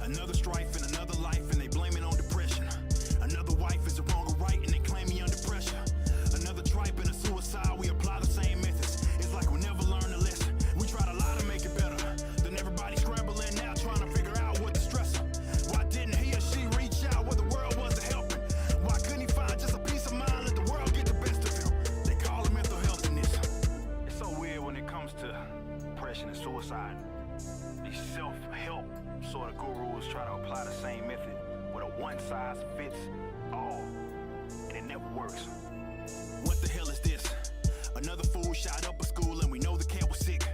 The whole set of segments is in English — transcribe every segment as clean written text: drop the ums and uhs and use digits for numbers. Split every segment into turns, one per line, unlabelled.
Another strife and another life, and they blame it on depression. Another wife is the wrong or right, and they claim me under pressure. Another tripe and a suicide, we apply the same methods. It's like we never learned a lesson. We try to lie to make it better. Then everybody scrambling now, trying to figure out what to stress them. Why didn't he or she reach out where the world wasn't helping? Why couldn't he find just a peace of mind, let the world get the best of him? They call it mental healthiness. It's so weird when it comes to depression and suicide. These self-help sort of gurus try to apply the same method with a one-size-fits-all, and it never works. What the hell is this? Another fool shot up a school and we know the cat was sick.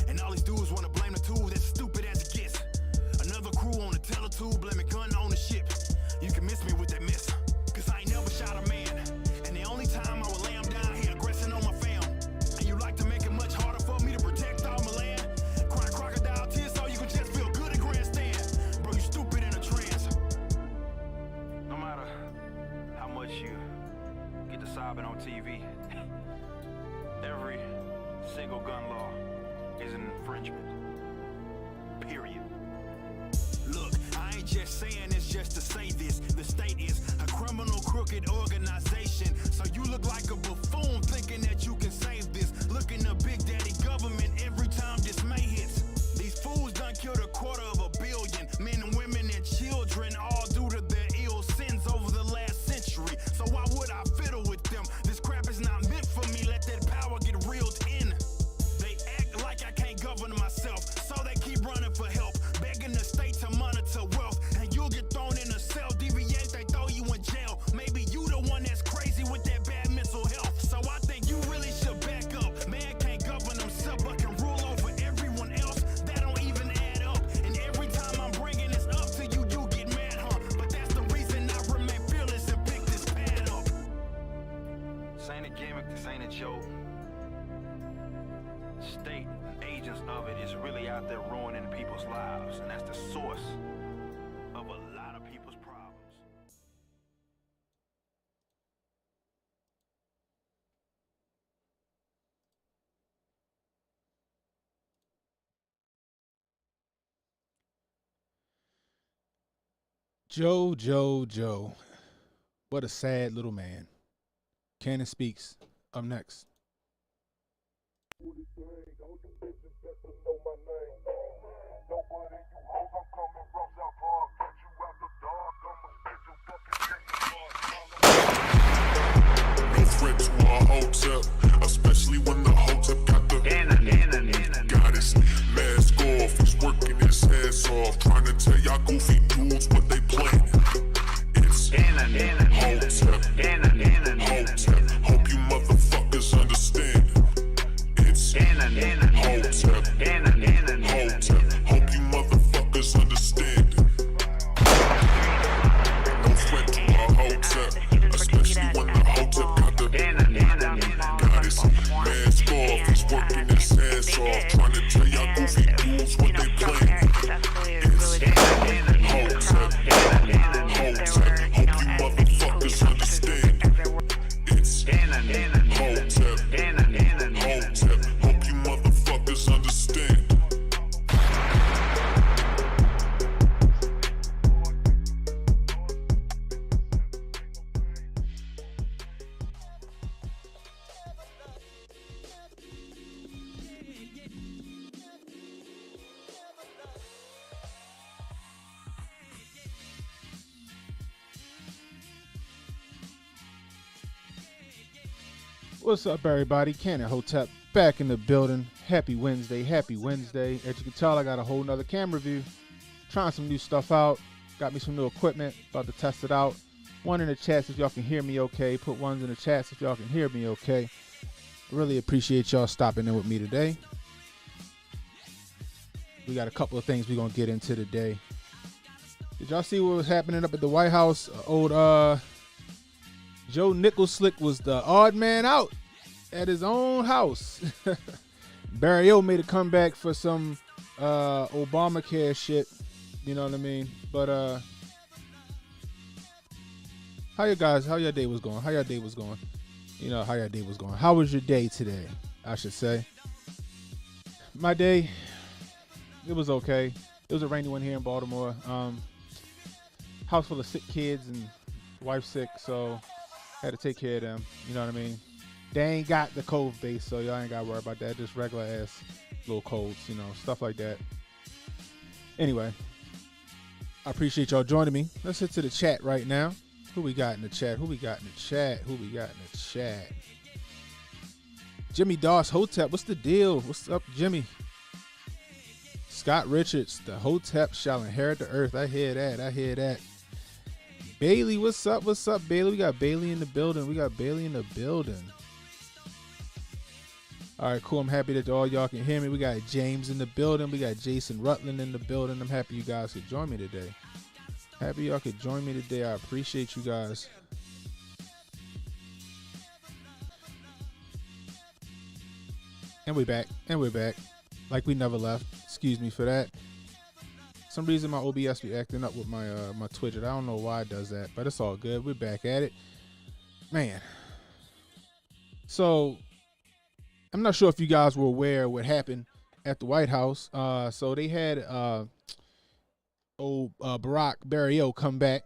And all these dudes want to blame the tool, that's stupid as it gets. Another crew on the teletube blaming gun ownership. You can miss me with that mess, cause I ain't never shot a man. And the only time I would lay him down here aggressing on my fam. And you like to make it much harder for me to protect all my land. Crying crocodile tears so you can just feel good at grandstand. Bro, you stupid in a trance. No matter how much you get to sobbing on TV, every single gun law is an infringement. Period. Look, I ain't just saying this just to say this. The state is a criminal, crooked organization. So you look like a buffoon thinking that you can save this. Looking to Big Daddy government every time dismay hits. These fools done killed 250 million men and women and children, all due to their ill sins over the last century. So why would I fiddle with them? This crap is not meant for me. Let that power get reeled in. They act like I can't govern myself, so they keep running for help, begging the state to monitor wealth, and you'll get thrown in a cell. Deviate, they throw you in jail. Maybe you the one that's crazy with that bad mental health. So I think you really should back up. Man can't govern himself but can rule over everyone else. That don't even add up. And every time I'm bringing this up to you, you get mad, huh? But that's the reason I remain fearless and pick this pad up. This ain't a gimmick, this ain't a joke. State agents of it is really out there ruining people's lives, and that's the source of a lot of people's problems.
Joe. What a sad little man. Cannon Speaks up next.
No threat to our Hotep, especially when the Hotep got the goddess mask off. He's working his ass off, trying to tell y'all goofy dudes what they planning. It's Hotep. Hope you motherfuckers understand. It's Hotep. Hope you motherfuckers understand. No threat to our Hotep, especially when the Hotep got the goddess mask off. He's working his ass off, trying to tell y'all goofy dudes what they planning. It's Hotep. Hope you motherfuckers understand. It's Hotep. Hope you motherfuckers understand.
What's up, everybody? Cannon Hotep back in the building. Happy Wednesday. As you can tell, I got a whole nother camera view. Trying some new stuff out. Got me some new equipment. About to test it out. One in the chats if y'all can hear me okay. Put ones in the chats if y'all can hear me okay. Really appreciate y'all stopping in with me today. We got a couple of things we're going to get into today. Did y'all see what was happening up at the White House? Old Joe Nicholslick was the odd man out at his own house. Barry O made a comeback for some Obamacare shit. You know what I mean? But how your day was going? You know how your day was going. How was your day today? I should say. My day, it was okay. It was a rainy one here in Baltimore. House full of sick kids and wife sick, so had to take care of them. You know what I mean? They ain't got the cold base, so y'all ain't gotta worry about that. Just regular ass little colds, you know, stuff like that. Anyway, I appreciate y'all joining me. Let's hit to the chat right now. Who we got in the chat? Who we got in the chat? Who we got in the chat? Jimmy Doss, Hotep, what's the deal? What's up, Jimmy? Scott Richards, the Hotep shall inherit the earth. I hear that. I hear that. Bailey, what's up? What's up, Bailey? We got Bailey in the building. We got Bailey in the building. All right, cool. I'm happy that all y'all can hear me. We got James in the building. We got Jason Rutland in the building. I'm happy you guys could join me today. Happy y'all could join me today. I appreciate you guys. And we're back. And we're back. Like we never left. Excuse me for that. Some reason my OBS be acting up with my my Twitch. I don't know why it does that, but it's all good. We're back at it. Man. So I'm not sure if you guys were aware of what happened at the White House. So they had Barack Barrio come back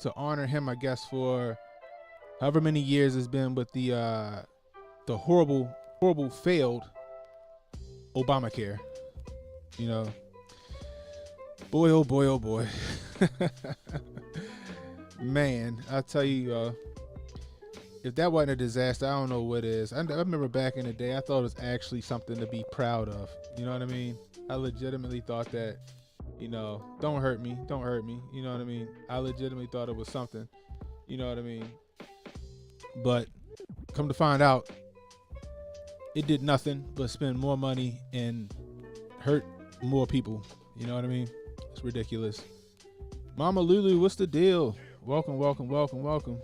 to honor him, I guess, for however many years it's been with the horrible failed Obamacare. You know, boy, oh boy, oh boy. Man, I tell you, if that wasn't a disaster, I don't know what is. I remember back in the day, I thought it was actually something to be proud of. You know what I mean? I legitimately thought that, you know, don't hurt me. Don't hurt me. You know what I mean? I legitimately thought it was something. You know what I mean? But come to find out, it did nothing but spend more money and hurt more people. You know what I mean? It's ridiculous. Mama Lulu, what's the deal? Welcome, welcome, welcome, welcome.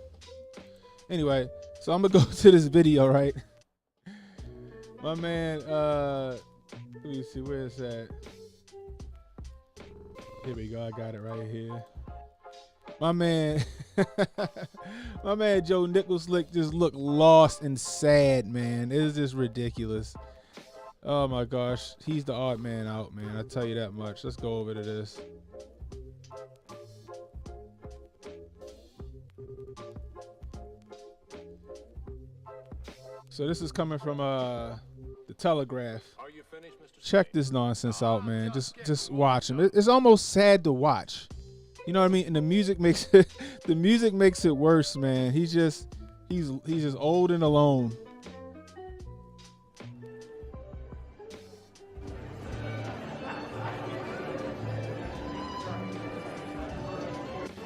Anyway, so I'm gonna go to this video, right? My man, let me see, where is that? Here we go, I got it right here. My man, my man Joe Nicholslick just looked lost and sad, man. It is just ridiculous. Oh my gosh, he's the odd man out, man. I tell you that much. Let's go over to this. So this is coming from the Telegraph. Check this nonsense out, man. Just watch him. It's almost sad to watch. You know what I mean? And the music makes it worse, man. He's just old and alone.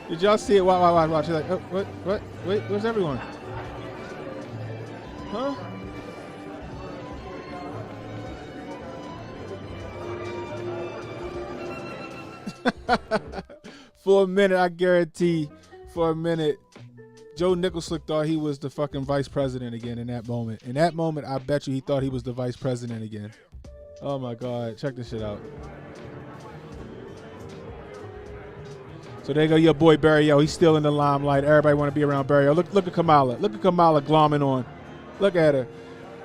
Did y'all see it? Watch. You're like, oh, what? Wait, where's everyone? Huh? For a minute, I guarantee, for a minute, Joe Nicholslick thought he was the fucking vice president again in that moment. In that moment, I bet you he thought he was the vice president again. Oh my God, check this shit out. So there you go, your boy Barrio. He's still in the limelight. Everybody want to be around Barrio. Look at Kamala. Look at Kamala glomming on. Look at her.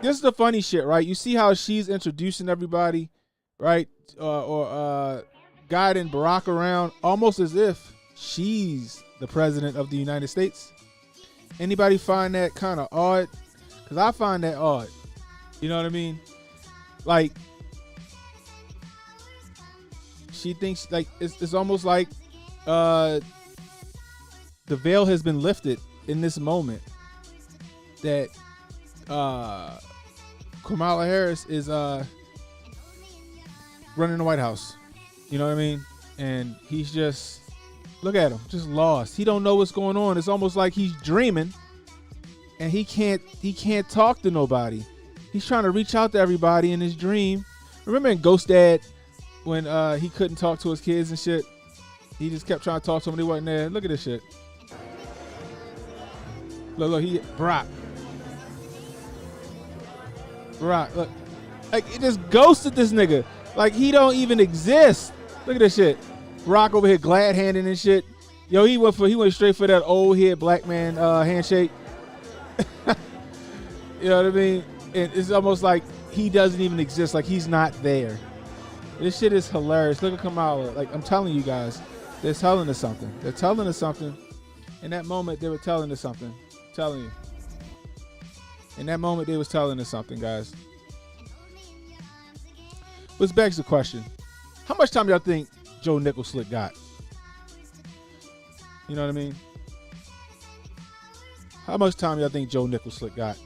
This is the funny shit, right? You see how she's introducing everybody, right? Guiding Barack around almost as if she's the president of the United States. Anybody find that kind of odd? Because I find that odd. You know what I mean? Like, she thinks, like, it's almost like the veil has been lifted in this moment that Kamala Harris is running the White House. You know what I mean? And he's just, look at him, just lost. He don't know what's going on. It's almost like he's dreaming and he can't talk to nobody. He's trying to reach out to everybody in his dream. Remember in Ghost Dad when he couldn't talk to his kids and shit? He just kept trying to talk to them and they wasn't there. Look at this shit. Look, Barack, look. Like, it just ghosted this nigga. Like, he don't even exist. Look at this shit. Barack over here glad handing and shit. Yo, he went straight for that old head black man handshake. You know what I mean? And it's almost like he doesn't even exist. Like, he's not there. This shit is hilarious. Look at Kamala. Like, I'm telling you guys, they're telling us something. They're telling us something. In that moment, they were telling us something. I'm telling you. In that moment, they was telling us something, guys. Which begs the question, how much time y'all think Joe Nichols Slick got? You know what I mean? How much time y'all think Joe Nichols Slick got?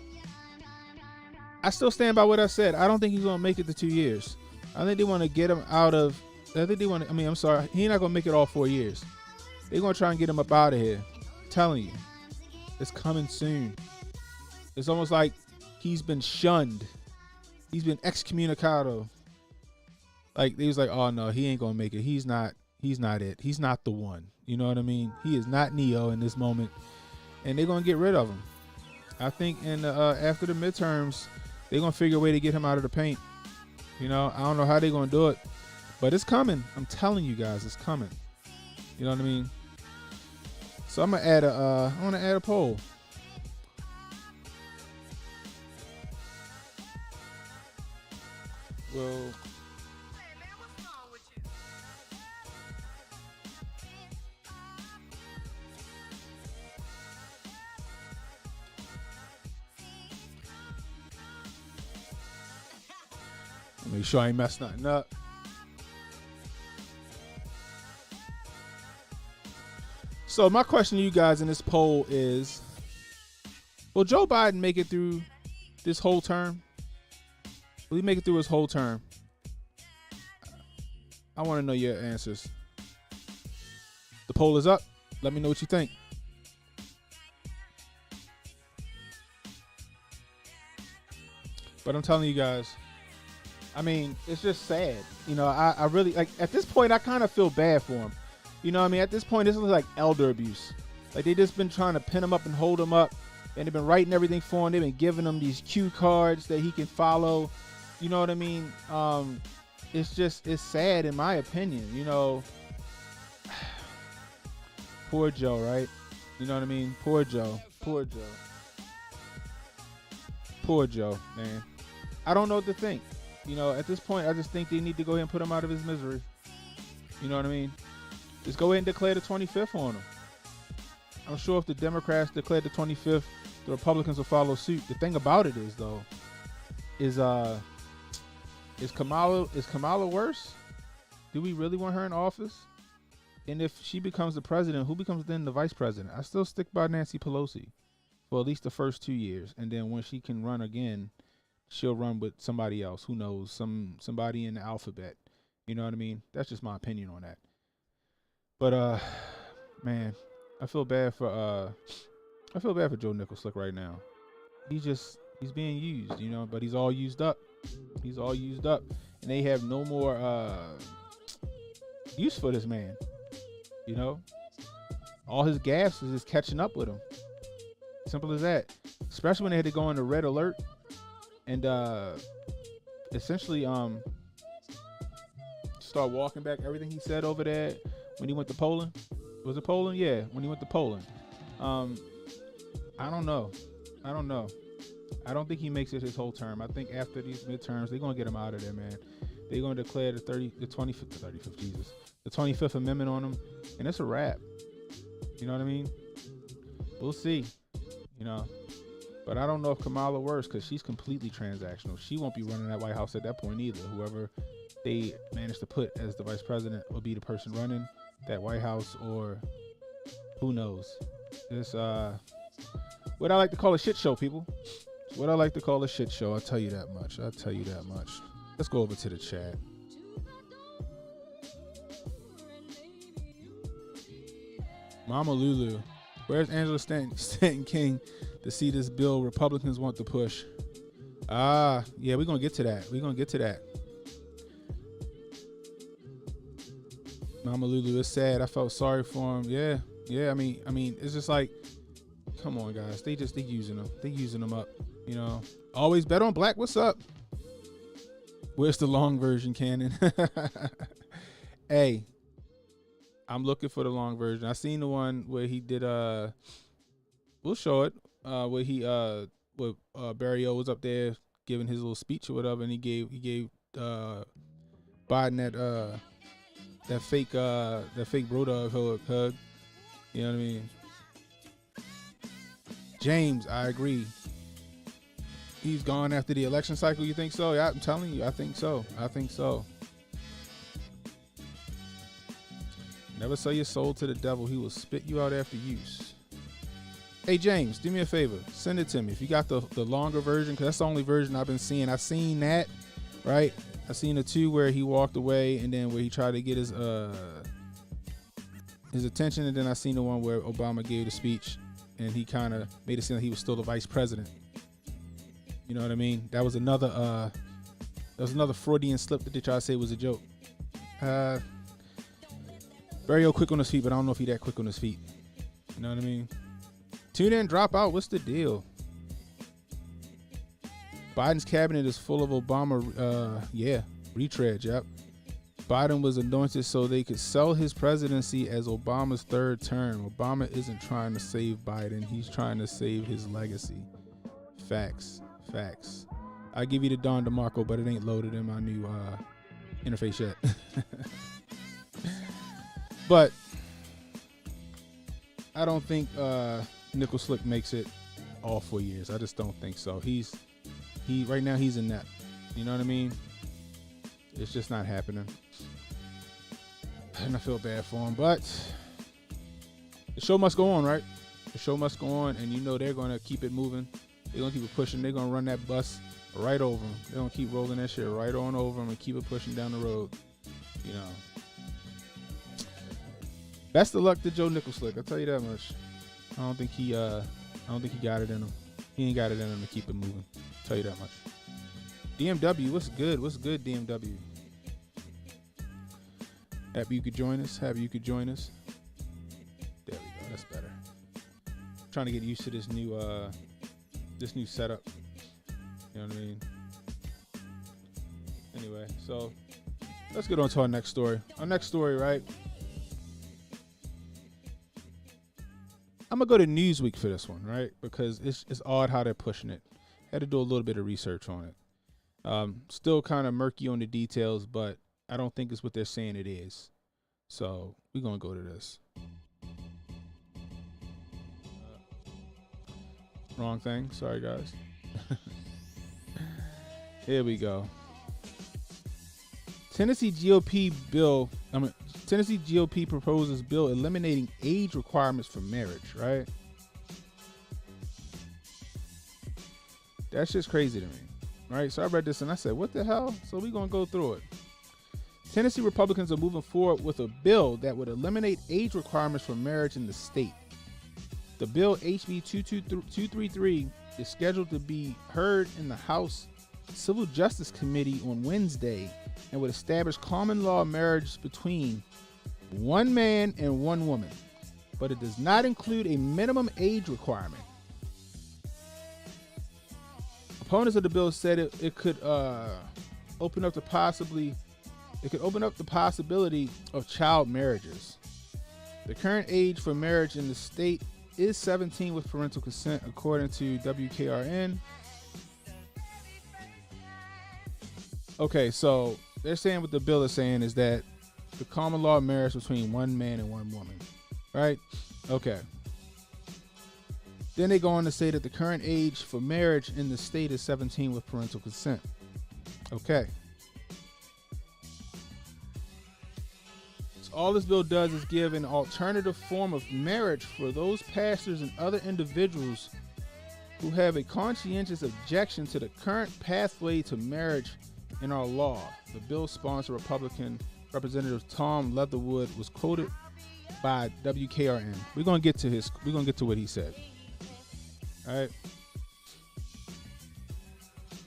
I still stand by what I said. I don't think he's going to make it to 2 years. I think they want to get him out of, I'm sorry, he's not going to make it all 4 years. They're going to try and get him up out of here. I'm telling you. It's coming soon. It's almost like he's been shunned. He's been excommunicado. Like, they was like, oh no, he ain't gonna make it. He's not it. He's not the one. You know what I mean? He is not Neo in this moment. And they're gonna get rid of him. I think in after the midterms, they're gonna figure a way to get him out of the paint. You know, I don't know how they're gonna do it, but it's coming. I'm telling you guys, it's coming. You know what I mean? So I'm gonna add a poll. Well, make sure I ain't mess nothing up. So my question to you guys in this poll is, will Joe Biden make it through this whole term? Will he make it through his whole term? I want to know your answers. The poll is up. Let me know what you think. But I'm telling you guys, I mean, it's just sad. You know, I really, like, at this point, I kind of feel bad for him. You know what I mean? At this point, this is like elder abuse. Like, they just been trying to pin him up and hold him up. And they've been writing everything for him. They've been giving him these cue cards that he can follow. You know what I mean? It's sad in my opinion. You know, poor Joe, right? You know what I mean? Poor Joe. Poor Joe. Poor Joe, man. I don't know what to think. You know, at this point, I just think they need to go ahead and put him out of his misery. You know what I mean? Just go ahead and declare the 25th on him. I'm sure if the Democrats declared the 25th, the Republicans will follow suit. The thing about it is, though, is Kamala worse? Do we really want her in office? And if she becomes the president, who becomes then the vice president? I still stick by Nancy Pelosi for at least the first 2 years, and then when she can run again, she'll run with somebody else. Who knows? Somebody in the alphabet. You know what I mean? That's just my opinion on that. But man, I feel bad for Joe Nichols Slick right now. He's being used, you know, but he's all used up. He's all used up, and they have no more use for this man. You know, all his gas is just catching up with him. Simple as that. Especially when they had to go into red alert and essentially start walking back everything he said over there when he went to Poland. Was it Poland? Yeah, when he went to Poland. I don't know. I don't think he makes it his whole term. I think after these midterms, they're gonna get him out of there, man. They're gonna declare the 25th Amendment on him, and it's a wrap. You know what I mean? We'll see. You know, but I don't know if Kamala works because she's completely transactional. She won't be running that White House at that point either. Whoever they manage to put as the vice president will be the person running that White House, or who knows? This what I like to call a shit show, people. What I like to call a shit show. I'll tell you that much. Let's go over to the chat. Mama Lulu, where's Angela Stanton King to see this bill Republicans want to push? Yeah, we're gonna get to that. Mama Lulu, it's sad. I felt sorry for him. Yeah. I mean, it's just like, come on, guys. They using them. They using them up. You know, always bet on black. What's up? Where's the long version, Cannon? Hey, I'm looking for the long version. I seen the one where he did. We'll show it. Where he where Barry O was up there giving his little speech or whatever, and he gave Biden that fake bro dog hug. You know what I mean? James, I agree. He's gone after the election cycle. You think so? Yeah, I'm telling you, I think so. Never sell your soul to the devil. He will spit you out after use. Hey, James, do me a favor. Send it to me. If you got the longer version, because that's the only version I've been seeing. I've seen that, right? I've seen the two where he walked away and then where he tried to get his attention. And then I seen the one where Obama gave the speech and he kind of made it seem like he was still the vice president. You know what I mean? That was another Freudian slip that they tried to say was a joke. Very quick on his feet, but I don't know if he that quick on his feet. You know what I mean? Tune in, drop out. What's the deal? Biden's cabinet is full of Obama, retreads, yep. Biden was anointed so they could sell his presidency as Obama's third term. Obama isn't trying to save Biden. He's trying to save his legacy. Facts. I give you the Don DeMarco, but it ain't loaded in my new interface yet. But I don't think Nickel Slick makes it all 4 years. I just don't think so. He right now he's in that. You know what I mean? It's just not happening. And I feel bad for him, but the show must go on, right? The show must go on, and you know they're going to keep it moving. They're going to keep it pushing. They're going to run that bus right over them. They're going to keep rolling that shit right on over them and keep it pushing down the road. You know. Best of luck to Joe Nicholslick. I'll tell you that much. I don't think he got it in him. He ain't got it in him to keep it moving. I'll tell you that much. DMW, what's good? What's good, DMW? Happy you could join us. There we go. That's better. Trying to get used to this new setup. You know what I mean? Anyway, so let's get on to our next story. Our next story, right? I'm gonna go to Newsweek for this one, right? Because it's odd how they're pushing it. Had to do a little bit of research on it. Still kind of murky on the details, but I don't think it's what they're saying it is. So we're gonna go to this. Wrong thing. Sorry, guys. Here we go. Tennessee GOP proposes bill eliminating age requirements for marriage, right? That's just crazy to me, right? So I read this and I said, what the hell? So we're going to go through it. Tennessee Republicans are moving forward with a bill that would eliminate age requirements for marriage in the state. The bill, HB223, is scheduled to be heard in the House Civil Justice Committee on Wednesday and would establish common law marriage between one man and one woman, but it does not include a minimum age requirement. Opponents of the bill said it could open up the possibility of child marriages. The current age for marriage in the state is 17 with parental consent, according to WKRN. Okay, so they're saying what the bill is saying is that the common law marriage between one man and one woman, right? Okay. Then they go on to say that the current age for marriage in the state is 17 with parental consent. Okay. So all this bill does is give an alternative form of marriage for those pastors and other individuals who have a conscientious objection to the current pathway to marriage in our law. The bill's sponsor, Republican Representative Tom Leatherwood, was quoted by WKRN. We're gonna get to what he said. All right.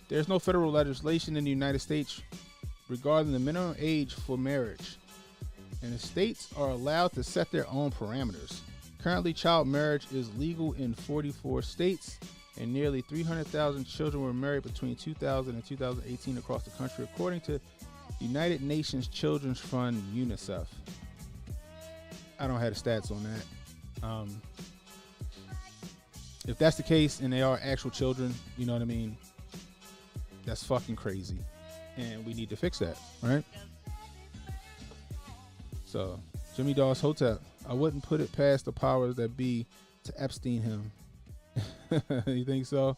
There's no federal legislation in the United States regarding the minimum age for marriage, and the states are allowed to set their own parameters. Currently, child marriage is legal in 44 states, and nearly 300,000 children were married between 2000 and 2018 across the country, according to United Nations Children's Fund, UNICEF. I don't have the stats on that. If that's the case and they are actual children, you know what I mean? That's fucking crazy. And we need to fix that, right? So, Jimmy Dawes Hotep. I wouldn't put it past the powers that be to Epstein him. You think so?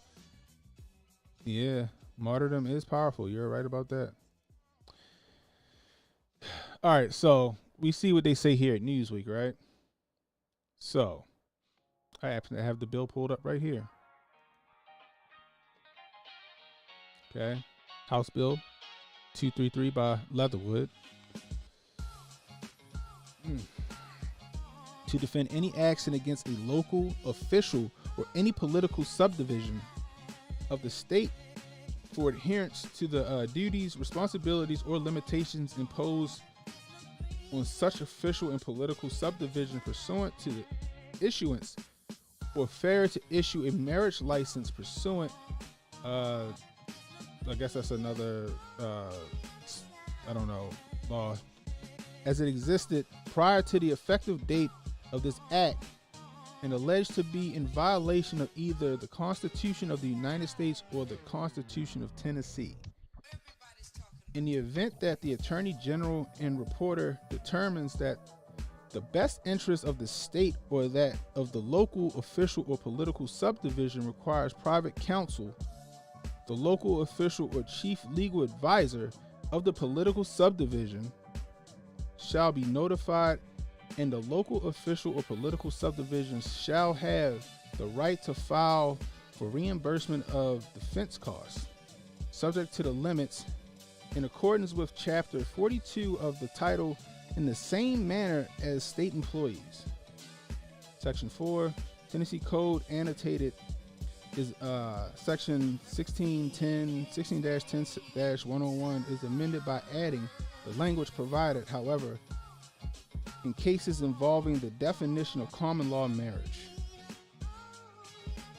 Yeah. Martyrdom is powerful. You're right about that. All right. So, we see what they say here at Newsweek, right? So, I happen to have the bill pulled up right here. Okay. House Bill 233 by Leatherwood. To defend any action against a local official or any political subdivision of the state for adherence to the duties, responsibilities, or limitations imposed on such official and political subdivision pursuant to the issuance or failure to issue a marriage license pursuant, I guess that's another, I don't know, law, as it existed prior to the effective date of this act and alleged to be in violation of either the Constitution of the United States or the Constitution of Tennessee. In the event that the Attorney General and reporter determines that the best interest of the state or that of the local official or political subdivision requires private counsel, the local official or chief legal advisor of the political subdivision shall be notified, and the local official or political subdivision shall have the right to file for reimbursement of defense costs, subject to the limits in accordance with Chapter 42 of the title in the same manner as state employees. Section 4, Tennessee Code annotated is Section 16-10-101 is amended by adding the language provided, however, in cases involving the definition of common law marriage,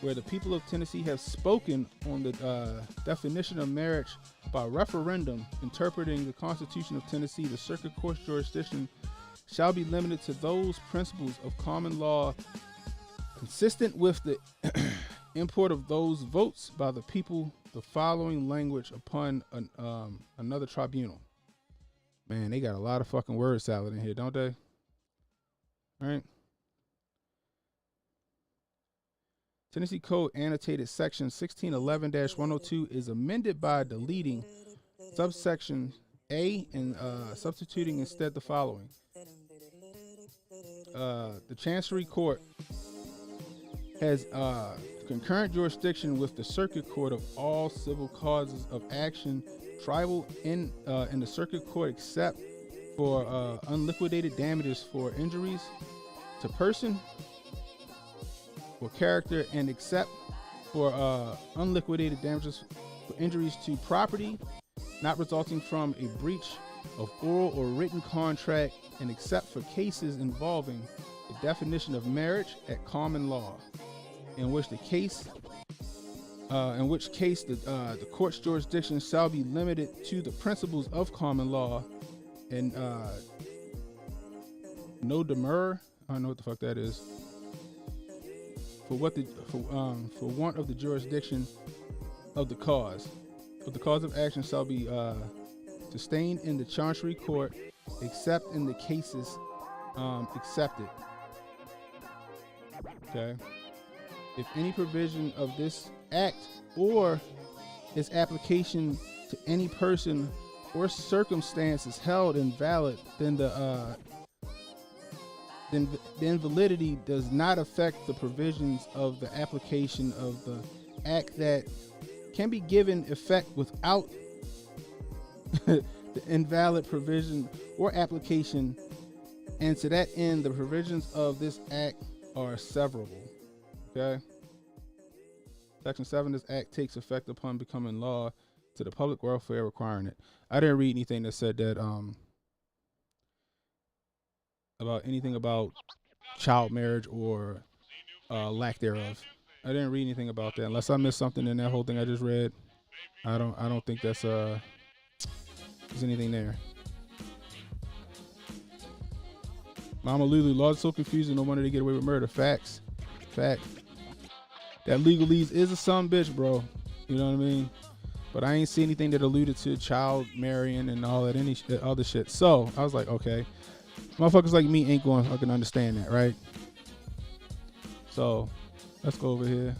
where the people of Tennessee have spoken on the definition of marriage by referendum interpreting the Constitution of Tennessee, the circuit court's jurisdiction shall be limited to those principles of common law consistent with the import of those votes by the people, the following language upon another tribunal. Man, they got a lot of fucking word salad in here, don't they? All right. Tennessee Code annotated section 1611-102 is amended by deleting subsection A and substituting instead the following. The Chancery Court has concurrent jurisdiction with the Circuit Court of all civil causes of action tribal in the Circuit Court except for unliquidated damages for injuries to person or character, and except for unliquidated damages for injuries to property not resulting from a breach of oral or written contract, and except for cases involving the definition of marriage at common law, in which case the court's jurisdiction shall be limited to the principles of common law, and no demur, I don't know what the fuck that is, for want of the jurisdiction of the cause. But the cause of action shall be sustained in the Chancery Court, except in the cases accepted. Okay. If any provision of this act or its application to any person or circumstance is held invalid, then the invalidity does not affect the provisions of the application of the act that can be given effect without the invalid provision or application, and to that end the provisions of this act are severable. Okay. Section 7, this act takes effect upon becoming law to the public welfare requiring it. I didn't read anything that said that about anything about child marriage or lack thereof. I didn't read anything about that, unless I missed something in that whole thing I just read. I don't think that's there's anything there. Mama Lulu, law is so confusing, no wonder they get away with murder. Facts. Fact. That legalese is a son bitch, bro. You know what I mean? But I ain't see anything that alluded to child marrying and all that other shit. So I was like, okay. Motherfuckers like me ain't going to fucking understand that, right? So let's go over here.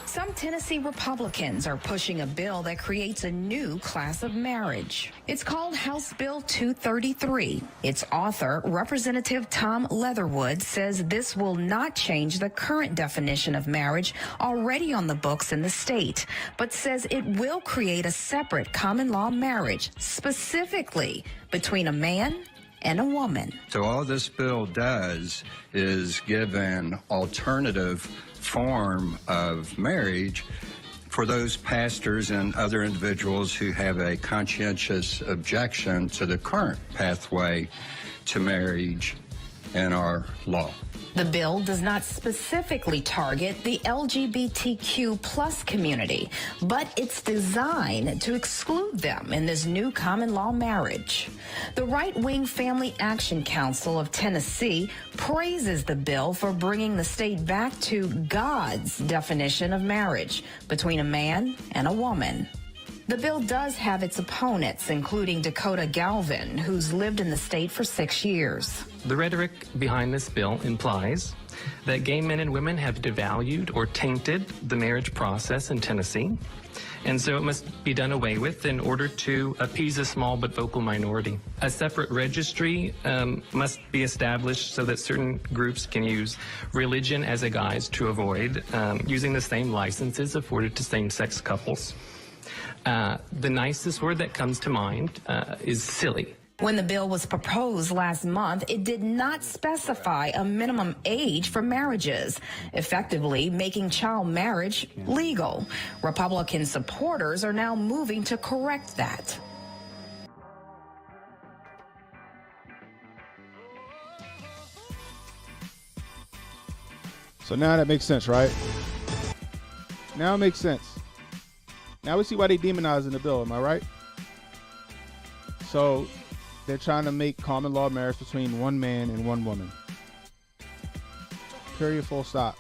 Some Tennessee Republicans are pushing a bill that creates a new class of marriage. It's called House Bill 233. Its author, Representative Tom Leatherwood, says this will not change the current definition of marriage already on the books in the state, but says it will create a separate common law marriage, specifically between a man and a woman.
So all this bill does is give an alternative form of marriage for those pastors and other individuals who have a conscientious objection to the current pathway to marriage in our law.
The bill does not specifically target the LGBTQ plus community, but it's designed to exclude them in this new common law marriage. The right-wing Family Action Council of Tennessee praises the bill for bringing the state back to God's definition of marriage between a man and a woman. The bill does have its opponents, including Dakota Galvin, who's lived in the state for 6 years.
The rhetoric behind this bill implies that gay men and women have devalued or tainted the marriage process in Tennessee, and so it must be done away with in order to appease a small but vocal minority. A separate registry must be established so that certain groups can use religion as a guise to avoid using the same licenses afforded to same-sex couples. The nicest word that comes to mind is silly.
When the bill was proposed last month, it did not specify a minimum age for marriages, effectively making child marriage legal. Republican supporters are now moving to correct that.
So now that makes sense, right? Now it makes sense. Now we see why they demonizing the bill, am I right? So they're trying to make common law marriage between one man and one woman. Period, full stop.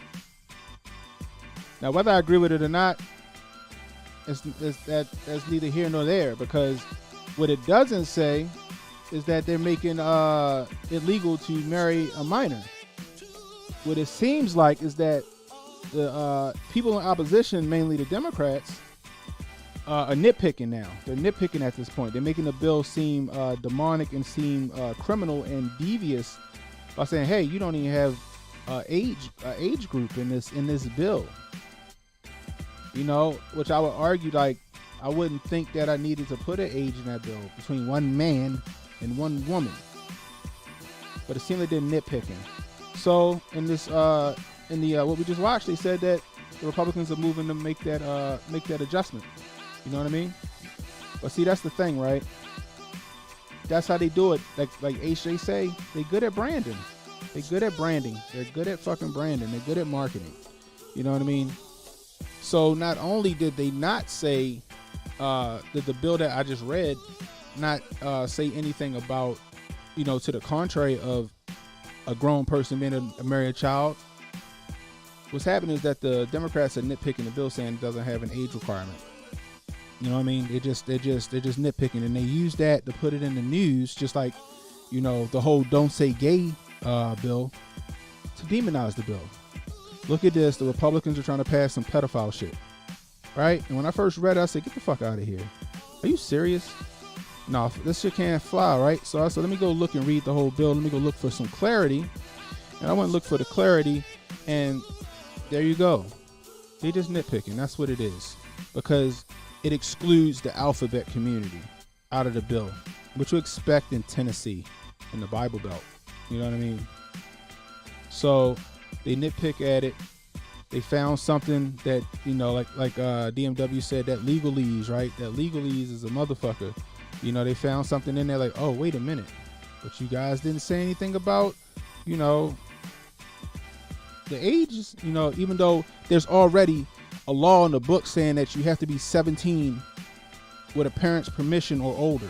Now whether I agree with it or not, that's neither here nor there, because what it doesn't say is that they're making it legal to marry a minor. What it seems like is that the people in opposition, mainly the Democrats, are nitpicking now. They're nitpicking at this point. They're making the bill seem demonic and seem criminal and devious by saying, "Hey, you don't even have age group in this bill." You know, which I would argue, like, I wouldn't think that I needed to put an age in that bill between one man and one woman. But it seemed like they're nitpicking. So in this, what we just watched, they said that the Republicans are moving to make that adjustment. You know what I mean? But see, that's the thing, right? That's how they do it. Like HJ say, they good at branding. They good at branding. They're good at fucking branding. They're good at marketing. You know what I mean? So not only did they not say that the bill that I just read not say anything about, you know, to the contrary of a grown person being a married child. What's happening is that the Democrats are nitpicking the bill, saying it doesn't have an age requirement. You know what I mean? They're just nitpicking, and they use that to put it in the news, just like, you know, the whole "Don't Say Gay" bill, to demonize the bill. Look at this: the Republicans are trying to pass some pedophile shit, right? And when I first read it, I said, "Get the fuck out of here! Are you serious? No, this shit can't fly, right?" So I said, "Let me go look and read the whole bill. Let me go look for some clarity." And I went and looked for the clarity, and there you go. They just nitpicking. That's what it is, because it excludes the alphabet community out of the bill, which you expect in Tennessee, in the Bible Belt. You know what I mean? So they nitpick at it. They found something that, you know, like DMW said, that legalese, right? That legalese is a motherfucker. You know, they found something in there like, oh, wait a minute. But you guys didn't say anything about, you know, the ages, you know, even though there's already a law in the book saying that you have to be 17 with a parent's permission or older.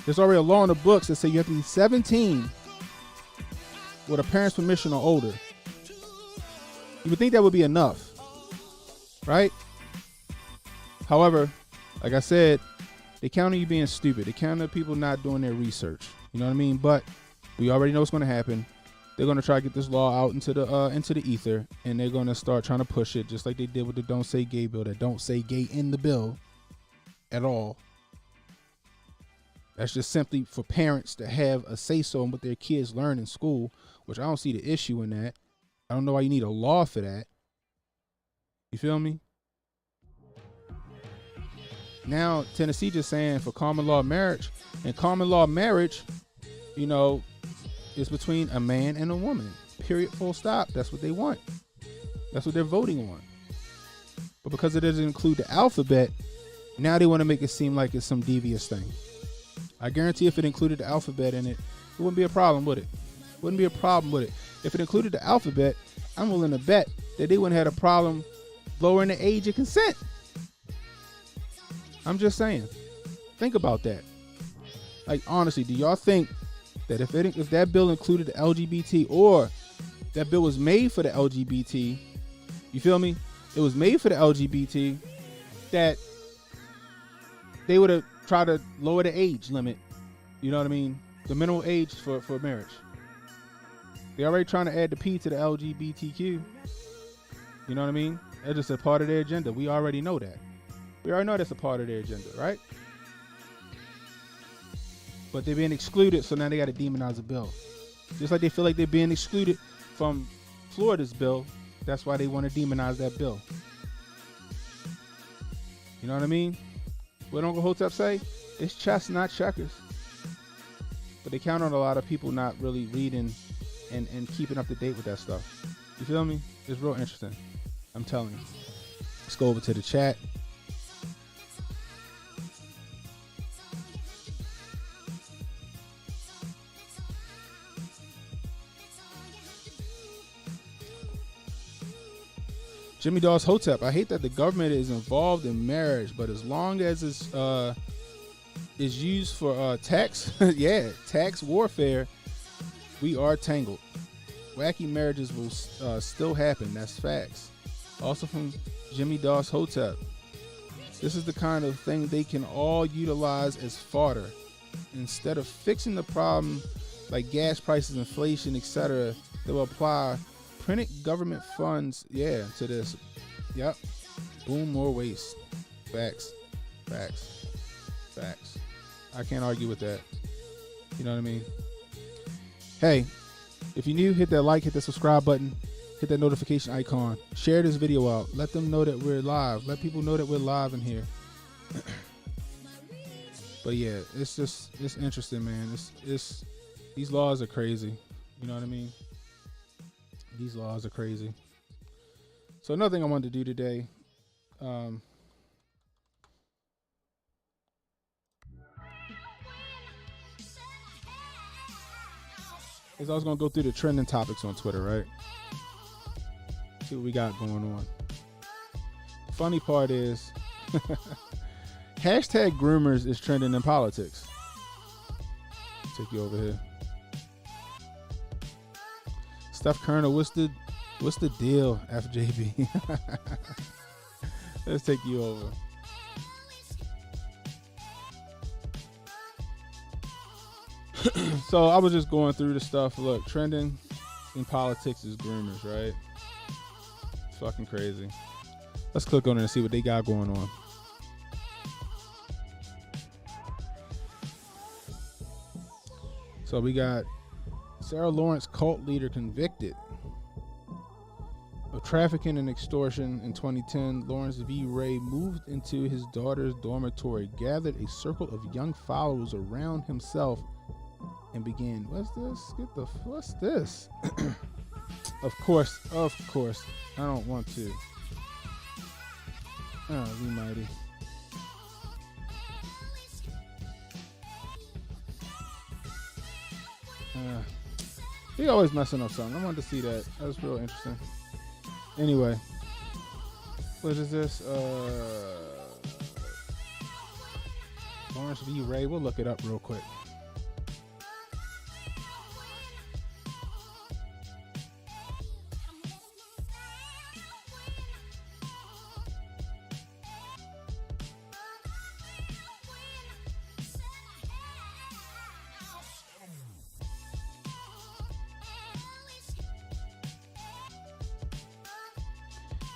There's already a law in the books that say you have to be 17 with a parent's permission or older. You would think that would be enough, right? However, like I said, they count on you being stupid. They count on people not doing their research. You know what I mean? But we already know what's going to happen. They're going to try to get this law out into the ether, and they're going to start trying to push it just like they did with the Don't Say Gay bill. That don't say gay in the bill at all. That's just simply for parents to have a say-so in what their kids learn in school, which I don't see the issue in that. I don't know why you need a law for that. You feel me? Now, Tennessee just saying for common law marriage, and common law marriage, you know, is between a man and a woman. Period, full stop. That's what they want. That's what they're voting on. But because it doesn't include the alphabet, now they want to make it seem like it's some devious thing. I guarantee if it included the alphabet in it, it wouldn't be a problem with it. Wouldn't be a problem with it. If it included the alphabet, I'm willing to bet that they wouldn't have a problem lowering the age of consent. I'm just saying. Think about that. Like, honestly, do y'all think that if that bill included the LGBT, or that bill was made for the LGBT, you feel me? It was made for the LGBT, that they would have tried to lower the age limit. You know what I mean? The minimum age for marriage. They're already trying to add the P to the LGBTQ. You know what I mean? That's just a part of their agenda. We already know that. We already know that's a part of their agenda, right? But they're being excluded, so now they got to demonize a bill. Just like they feel like they're being excluded from Florida's bill, that's why they want to demonize that bill. You know what I mean? What Uncle Hotep say? It's chess, not checkers. But they count on a lot of people not really reading and keeping up to date with that stuff. You feel me? It's real interesting. I'm telling you. Let's go over to the chat. Jimmy Dawes Hotep, I hate that the government is involved in marriage, but as long as it's used for tax, tax warfare, we are tangled. Wacky marriages will still happen. That's facts. Also from Jimmy Dawes Hotep, this is the kind of thing they can all utilize as fodder. Instead of fixing the problem like gas prices, inflation, etc., they will apply printed government funds, to this. Yep. Boom, more waste. Facts. Facts. Facts. I can't argue with that. You know what I mean? Hey, if you're new, hit that like, hit that subscribe button, hit that notification icon. Share this video out. Let them know that we're live. Let people know that we're live in here. But yeah, it's interesting, man. It's these laws are crazy. You know what I mean? These laws are crazy. So another thing I wanted to do today, is I was going to go through the trending topics on Twitter, right? See what we got going on. The funny part is, hashtag groomers is trending in politics. Take you over here. Steph Kerner, what's the deal, FJB? Let's take you over. So I was just going through the stuff. Look, trending in politics is groomers, right? It's fucking crazy. Let's click on it and see what they got going on. So we got Sarah Lawrence cult leader convicted of trafficking and extortion in 2010. Lawrence V. Ray moved into his daughter's dormitory, gathered a circle of young followers around himself, and began, what's this? Of course, I don't want to. Oh, we mighty. He always messing up something. I wanted to see that. That was real interesting. Anyway, what is this? Lawrence V. Ray. We'll look it up real quick.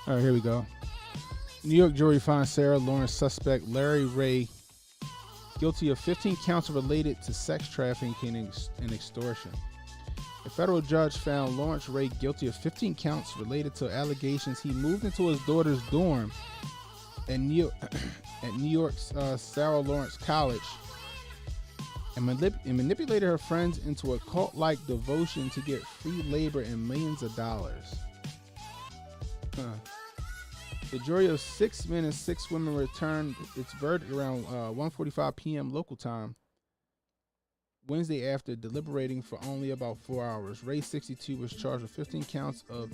All right, here we go. New York jury finds Sarah Lawrence suspect Larry Ray guilty of 15 counts related to sex trafficking and extortion. A federal judge found Lawrence Ray guilty of 15 counts related to allegations he moved into his daughter's dorm at New York's Sarah Lawrence College and manipulated her friends into a cult-like devotion to get free labor and millions of dollars. The jury of 6 men and 6 women returned its verdict around 1:45 p.m. local time Wednesday after deliberating for only about 4 hours. Ray, 62, was charged with 15 counts of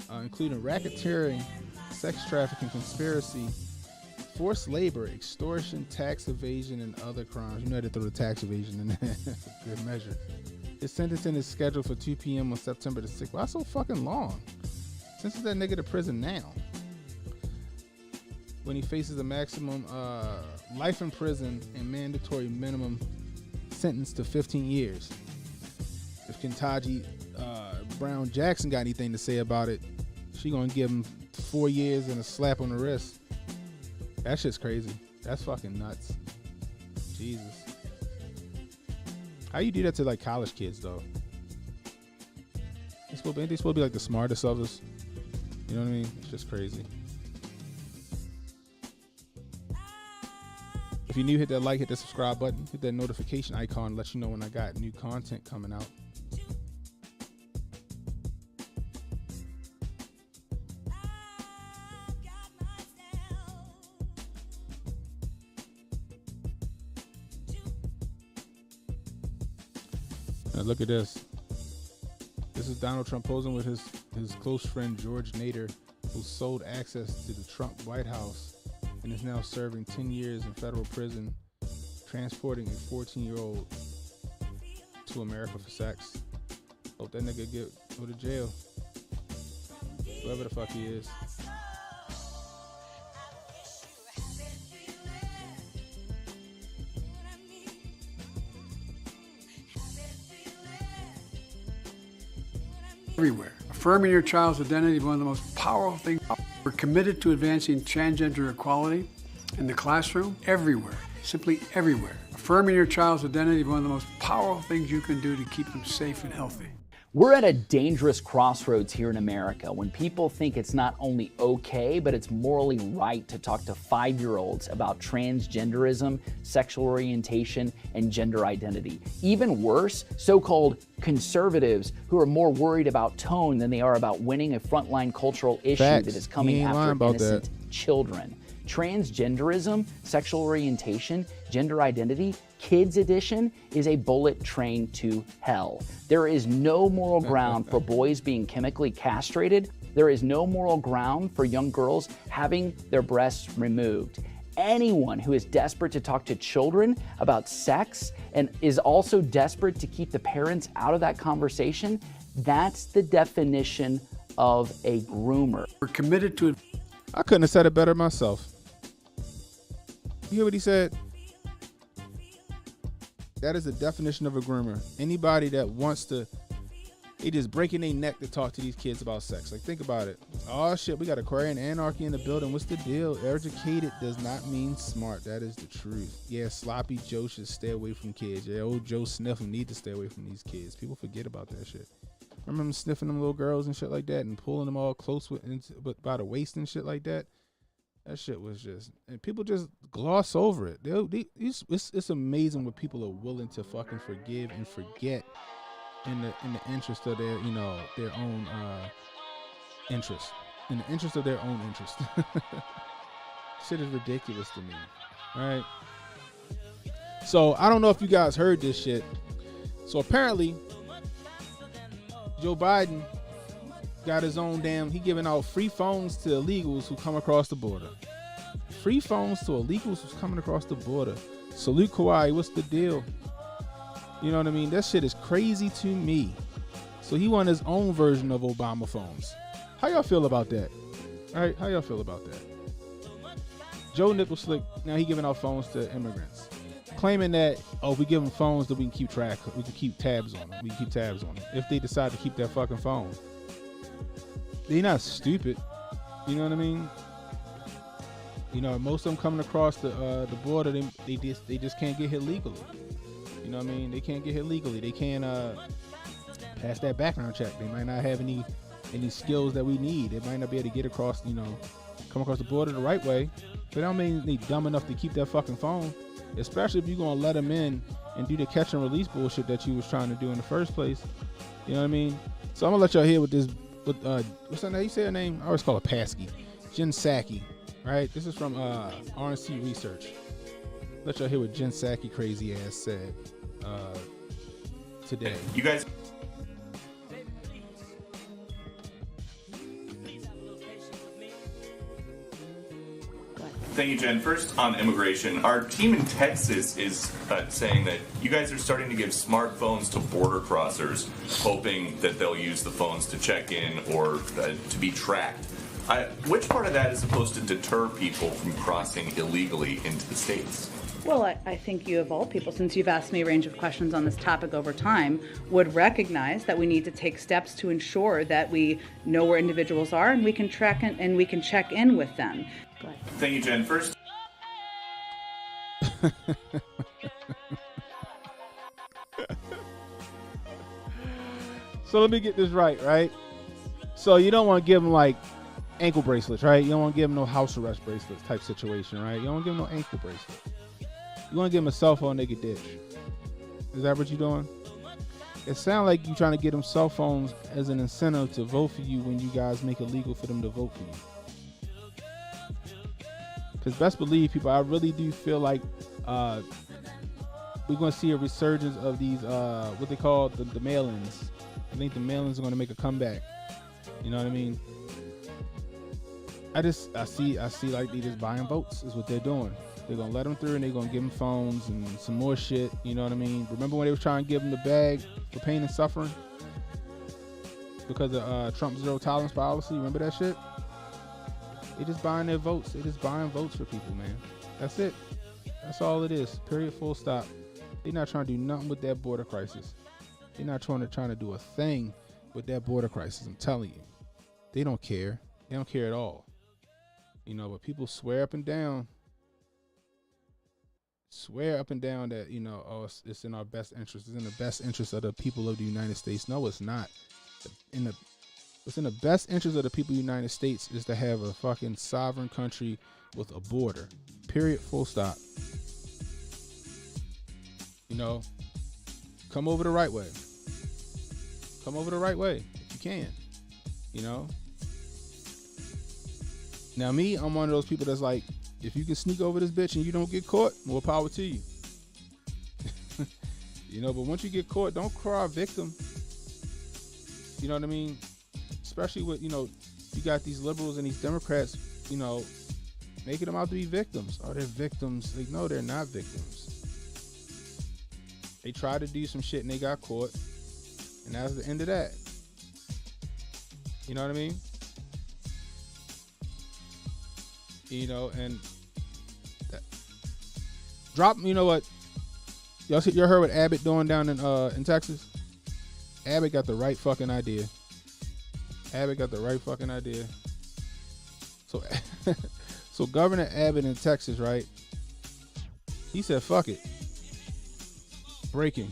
including racketeering, sex trafficking, conspiracy, forced labor, extortion, tax evasion, and other crimes. You know, they throw the tax evasion in there. Good measure. His sentencing is scheduled for 2 p.m. on September the 6th. Why so fucking long? Sentence that nigga to prison now. When he faces a maximum life in prison and mandatory minimum sentence to 15 years. If Ketanji Brown Jackson got anything to say about it, she gonna give him 4 years and a slap on the wrist. That shit's crazy. That's fucking nuts. Jesus. How you do that to like college kids though? Ain't they supposed to be like the smartest of us? You know what I mean? It's just crazy. If you're new, hit that like, hit that subscribe button, hit that notification icon, let you know when I got new content coming out. Now look at this. This is Donald Trump posing with his close friend George Nader, who sold access to the Trump White House and is now serving 10 years in federal prison, transporting a 14-year-old to America for sex. Hope that nigga go to jail. Whoever the fuck he is.
Everywhere. Affirming your child's identity is one of the most powerful things. We're committed to advancing transgender equality in the classroom, everywhere, simply everywhere. Affirming your child's identity is one of the most powerful things you can do to keep them safe and healthy.
We're at a dangerous crossroads here in America when people think it's not only okay, but it's morally right to talk to 5-year-olds about transgenderism, sexual orientation, and gender identity. Even worse, so-called conservatives who are more worried about tone than they are about winning a frontline cultural issue that is coming after innocent children. Transgenderism, sexual orientation, gender identity, Kids Edition is a bullet train to hell. There is no moral ground for boys being chemically castrated. There is no moral ground for young girls having their breasts removed. Anyone who is desperate to talk to children about sex and is also desperate to keep the parents out of that conversation, that's the definition of a groomer.
We're committed to it.
I couldn't have said it better myself. You hear what he said? That is the definition of a groomer. Anybody that wants to, they just breaking their neck to talk to these kids about sex. Like, think about it. Oh shit, we got Aquarian Anarchy in the building. What's the deal? Educated does not mean smart. That is the truth. Yeah, sloppy Joe should stay away from kids. Yeah, old Joe Sniff need to stay away from these kids. People forget about that shit. Remember him sniffing them little girls and shit like that and pulling them all close by the waist and shit like that? That shit was just, and people just gloss over it. It's amazing what people are willing to fucking forgive and forget in the interest of their, you know, their own interest. In the interest of their own interest. Shit is ridiculous to me. All right. So I don't know if you guys heard this shit. So apparently, Joe Biden got his own he giving out free phones to illegals who come across the border. Free phones to illegals who's coming across the border. Salute Kauai, what's the deal? You know what I mean? That shit is crazy to me. So he won his own version of Obama phones. How y'all feel about that? All right, how y'all feel about that? Joe Nicholslick, now he giving out phones to immigrants. Claiming that, if we give them phones, that we can keep track, we can keep tabs on them. We can keep tabs on them if they decide to keep that fucking phone. They're not stupid. You know what I mean? You know, most of them coming across the border, they just can't get here legally. You know what I mean? They can't get here legally. They can't pass that background check. They might not have any skills that we need. They might not be able to get across, you know, come across the border the right way. But that don't mean they dumb enough to keep that fucking phone. Especially if you're gonna let them in and do the catch and release bullshit that you was trying to do in the first place. You know what I mean? So I'm gonna let y'all hear with this. With what's her name? You say her name? I always call her Paskey. Jen Psaki. Right? This is from RNC Research. Let y'all hear what Jen Psaki crazy ass said today.
You guys. Thank you, Jen. First, on immigration, our team in Texas is saying that you guys are starting to give smartphones to border crossers, hoping that they'll use the phones to check in or to be tracked. Which part of that is supposed to deter people from crossing illegally into the States?
Well, I think you of all people, since you've asked me a range of questions on this topic over time, would recognize that we need to take steps to ensure that we know where individuals are and we can track and we can check in with them.
Thank you, Jen. First.
So let me get this right? So you don't want to give them like ankle bracelets, right? You don't want to give them no house arrest bracelets type situation, right? You don't want to give them no ankle bracelet. You want to give them a cell phone they could ditch. Is that what you're doing? It sounds like you're trying to get them cell phones as an incentive to vote for you when you guys make it legal for them to vote for you. Because best believe, people, I really do feel like we're going to see a resurgence of these, what they call the mail-ins. I think the mail-ins are going to make a comeback. You know what I mean? I see like they just buying votes is what they're doing. They're going to let them through and they're going to give them phones and some more shit. You know what I mean? Remember when they were trying to give them the bag for pain and suffering? Because of Trump's zero tolerance policy. Remember that shit? They just buying their votes. They just buying votes for people, man. That's it. That's all it is. Period. Full stop. They're not trying to do nothing with that border crisis. They're not trying to do a thing with that border crisis. I'm telling you. They don't care. They don't care at all. You know, but people swear up and down that, you know, oh, it's in our best interest. It's in the best interest of the people of the United States. No, it's not. What's in the best interest of the people of the United States is to have a fucking sovereign country with a border. Period. Full stop. You know, come over the right way. Come over the right way if you can. You know? Now me, I'm one of those people that's like, if you can sneak over this bitch and you don't get caught, more power to you. You know, but once you get caught, don't cry victim. You know what I mean? Especially with, you know, you got these liberals and these Democrats, you know, making them out to be victims. Oh, they're victims. Like, no, they're not victims. They tried to do some shit and they got caught. And that was the end of that. You know what I mean? You know, and that, drop, you know what? Y'all heard what Abbott doing down in Texas? Abbott got the right fucking idea. So Governor Abbott in Texas, right? He said, fuck it. Breaking.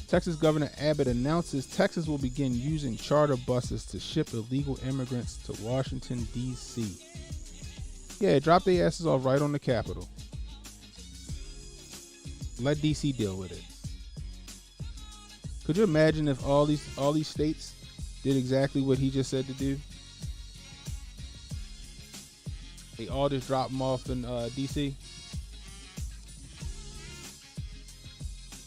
Texas Governor Abbott announces Texas will begin using charter buses to ship illegal immigrants to Washington, D.C. Yeah, drop their asses off right on the Capitol. Let D.C. deal with it. Could you imagine if all these states did exactly what he just said to do? They all just drop them off in D.C.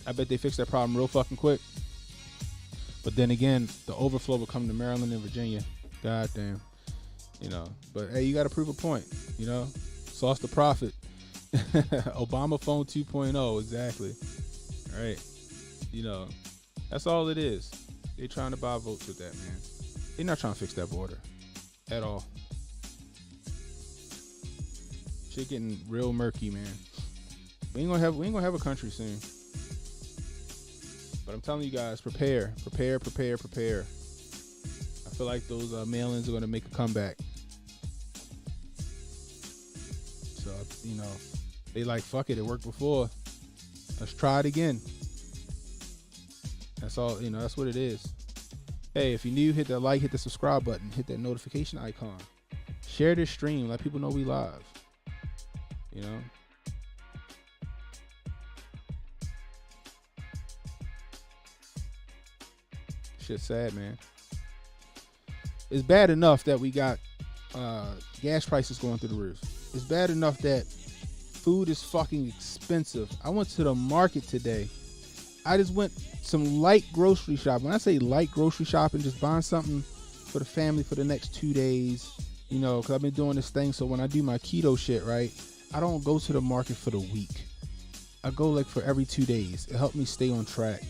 I bet they fix that problem real fucking quick. But then again, the overflow will come to Maryland and Virginia. God damn. You know, but hey, you got to prove a point. You know, sauce the profit. Obama phone 2.0, exactly. All right. You know, that's all it is. They trying to buy votes with that, man. They're not trying to fix that border at all. Shit getting real murky, man. We ain't gonna have a country soon. But I'm telling you guys, prepare. I feel like those mail-ins are gonna make a comeback. So, you know, they like, fuck it, it worked before. Let's try it again. That's all, you know, that's what it is. Hey, if you're new, hit that like, hit the subscribe button, hit that notification icon. Share this stream, let people know we live. You know? Shit's sad, man. It's bad enough that we got gas prices going through the roof. It's bad enough that food is fucking expensive. I went to the market today. I just went some light grocery shopping. When I say light grocery shopping, just buying something for the family for the next 2 days, you know, because I've been doing this thing. So when I do my keto shit, right, I don't go to the market for the week. I go like for every 2 days. It helped me stay on track.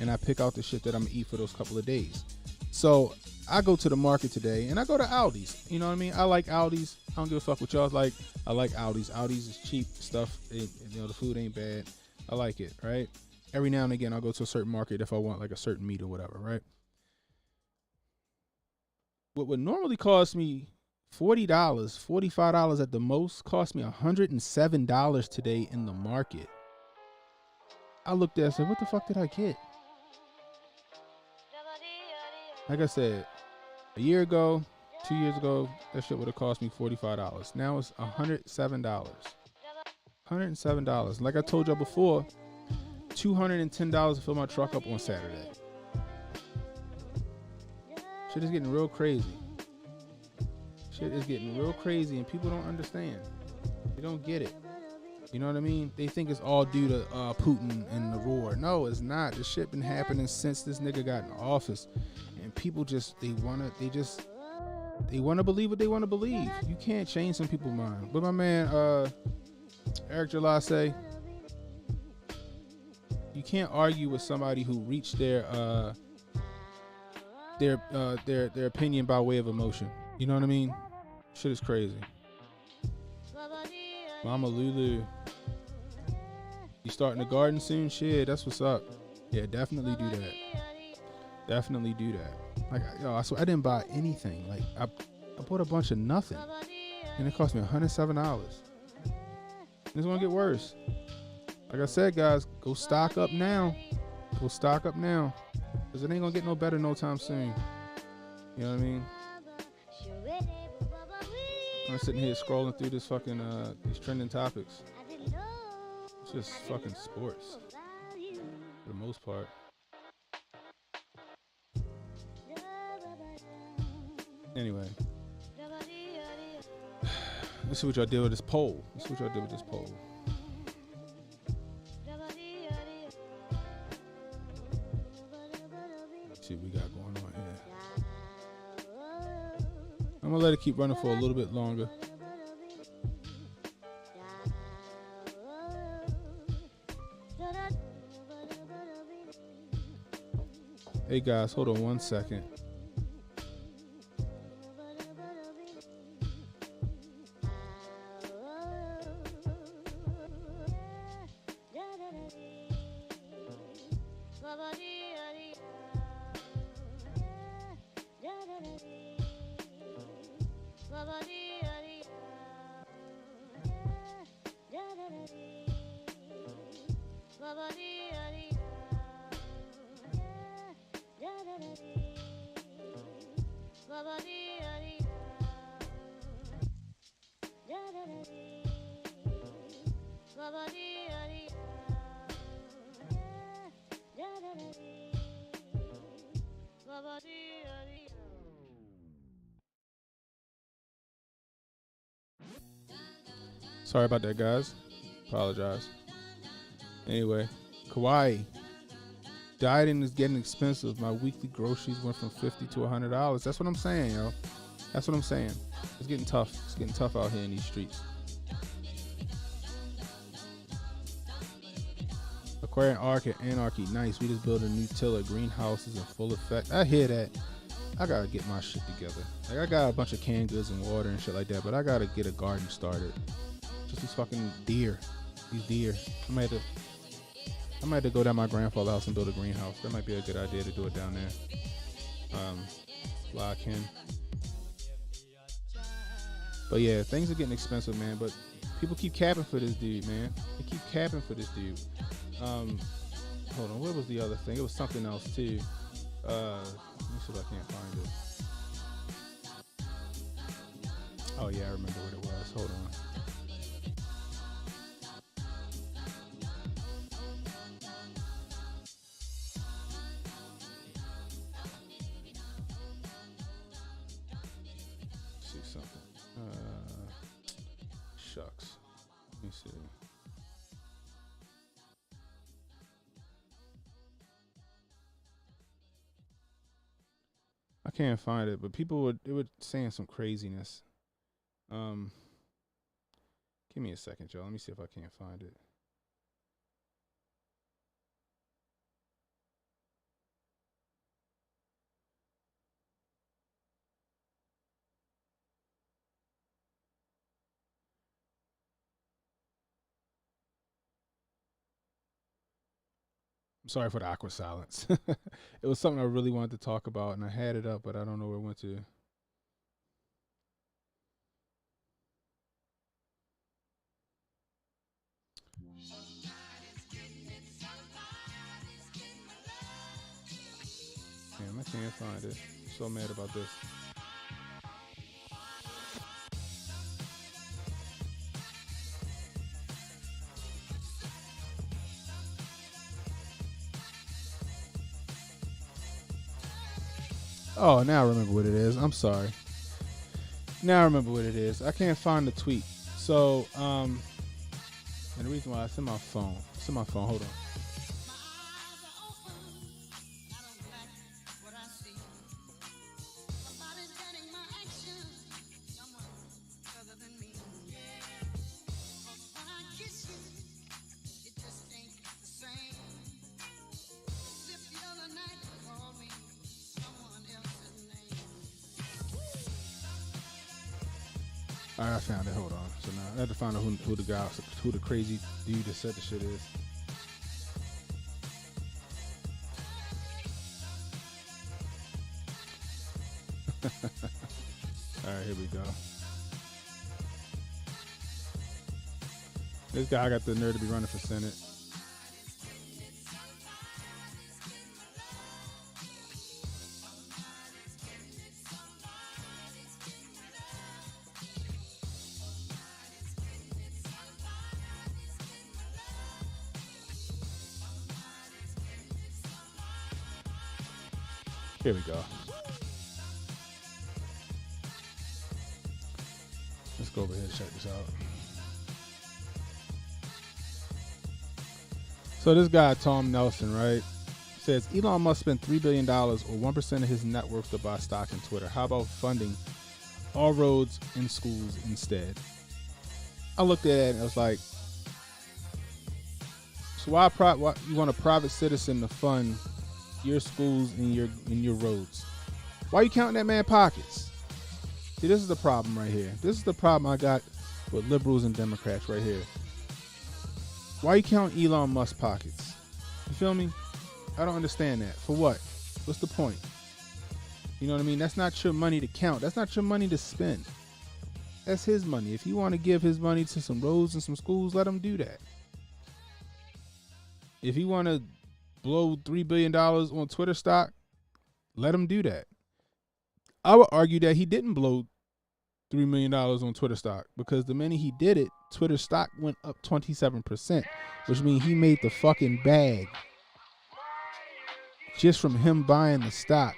And I pick out the shit that I'm gonna eat for those couple of days. So I go to the market today and I go to Aldi's. You know what I mean? I like Aldi's. I don't give a fuck what y'all like. I like Aldi's. Aldi's is cheap stuff. You know, the food ain't bad. I like it, right? Every now and again, I'll go to a certain market if I want like a certain meat or whatever, right? What would normally cost me $40, $45 at the most, cost me $107 today in the market. I looked at it and said, what the fuck did I get? Like I said, a year ago, 2 years ago, that shit would have cost me $45. Now it's $107. $107. Like I told y'all before, $210 to fill my truck up on Saturday. Shit is getting real crazy. Shit is getting real crazy and people don't understand. They don't get it. You know what I mean? They think it's all due to Putin and the war. No, it's not. This shit been happening since this nigga got in office. And people just, they want to believe what they want to believe. You can't change some people's mind. But my man, Eric July say, you can't argue with somebody who reached their opinion by way of emotion. You know what I mean? Shit is crazy. Mama Lulu, you starting a garden soon? Shit, that's what's up. Yeah, definitely do that. Definitely do that. Like, yo, I swear I didn't buy anything. Like, I bought a bunch of nothing, and it cost me $107. And it's gonna get worse. Like I said, guys, go stock up now. Go stock up now, cause it ain't gonna get no better no time soon. You know what I mean? I'm sitting here scrolling through this fucking these trending topics. It's just fucking sports for the most part. Anyway, let's see what y'all did with this poll. Let's see what y'all did with this poll. Let's see what we got going on here. I'm gonna let it keep running for a little bit longer. Hey guys, hold on 1 second. Sorry about that, guys. Apologize. Anyway, Kauai. Dieting is getting expensive. My weekly groceries went from $50 to $100. That's what I'm saying, yo. That's what I'm saying. It's getting tough. It's getting tough out here in these streets. Aquarium Anarchy. Nice. We just built a new tiller. Greenhouses in full effect. I hear that. I gotta get my shit together. Like, I got a bunch of canned goods and water and shit like that, but I gotta get a garden started. Just these fucking deer. These deer. I might have to go down my grandfather's house and build a greenhouse. That might be a good idea to do it down there. Lock in. But yeah, things are getting expensive, man. But people keep capping for this dude, man. They keep capping for this dude. Hold on, what was the other thing? It was something else too. Let me see if I can't find it. Oh yeah, I remember what it was. Hold on. See something. Shucks. Let me see. I can't find it, but they were saying some craziness. Give me a second, Joe. Let me see if I can't find it. I'm sorry for the awkward silence. It was something I really wanted to talk about, and I had it up, but I don't know where it went to. Damn, I can't find it. I'm so mad about this. Oh, now I remember what it is. I'm sorry. Now I remember what it is. I can't find the tweet. So, and the reason why it's in my phone. It's in my phone. Hold on. All right, I found it. Hold on. So now I had to find out who the crazy dude that said the shit is. All right, here we go. This guy got the nerve to be running for Senate. Here we go. Let's go over here and check this out. So this guy, Tom Nelson, right, says Elon Musk spent $3 billion or 1% of his net worth to buy stock in Twitter. How about funding all roads and schools instead? I looked at it and I was like, so why you want a private citizen to fund your schools and your roads? Why are you counting that man's pockets? See, this is the problem right here. This is the problem I got with liberals and Democrats right here. Why you count Elon Musk's pockets? You feel me? I don't understand that. For what? What's the point? You know what I mean? That's not your money to count. That's not your money to spend. That's his money. If you want to give his money to some roads and some schools, let him do that. If you want to blow $3 billion on Twitter stock, let him do that. I would argue that he didn't blow $3 million on Twitter stock, because the minute he did it, Twitter stock went up 27%, which means he made the fucking bag just from him buying the stock.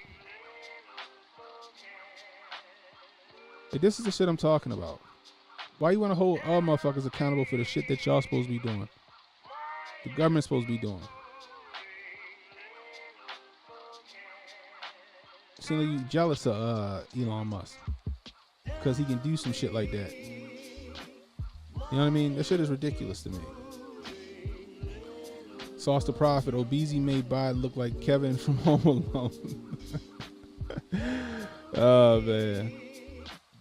Like, this is the shit I'm talking about. Why you want to hold all motherfuckers accountable for the shit that y'all supposed to be doing? The government's supposed to be doing. Seem like you jealous of Elon Musk because he can do some shit like that. You know what I mean? That shit is ridiculous to me. Sauce the Prophet, Obeezy made Biden look like Kevin from Home Alone. Oh man.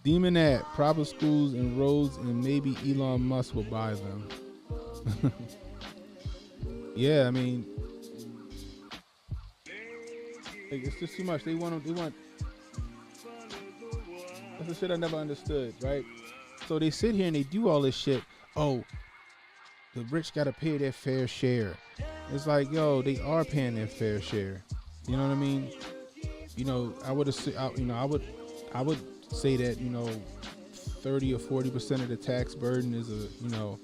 Demon at private schools and roads, and maybe Elon Musk will buy them. Yeah, I mean, like, it's just too much. They want. That's the shit I never understood, right? So they sit here and they do all this shit. Oh, the rich got to pay their fair share. It's like, yo, they are paying their fair share. You know what I mean? You know, I would say that, you know, 30 or 40% of the tax burden is more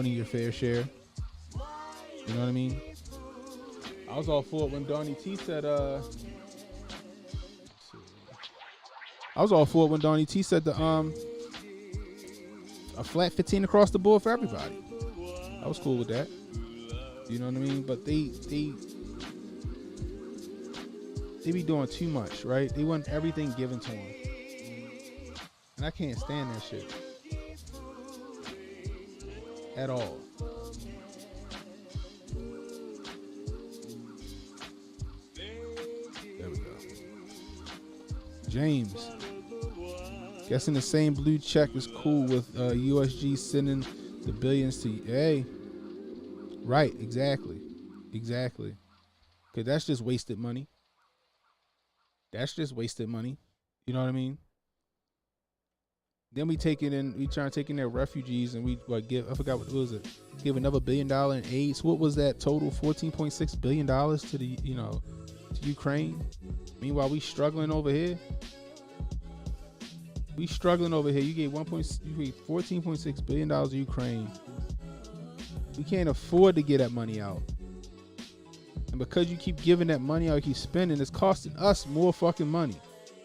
than your fair share. You know what I mean? I was all for it when Donnie T said, a flat 15 across the board for everybody. I was cool with that. You know what I mean? But they be doing too much, right? They want everything given to them. And I can't stand that shit. At all. There we go. James. Guessing the same blue check is cool with USG sending the billions to you. Hey. Right, exactly. Exactly. Because that's just wasted money. That's just wasted money. You know what I mean? Then we try to take in their refugees and we give, I forgot what was it, give another $1 billion in aid. So what was that total? $14.6 billion to the, you know, to Ukraine. Meanwhile, we struggling over here. You gave $14.6 billion to Ukraine. We can't afford to get that money out. And because you keep giving that money out, you keep spending, it's costing us more fucking money.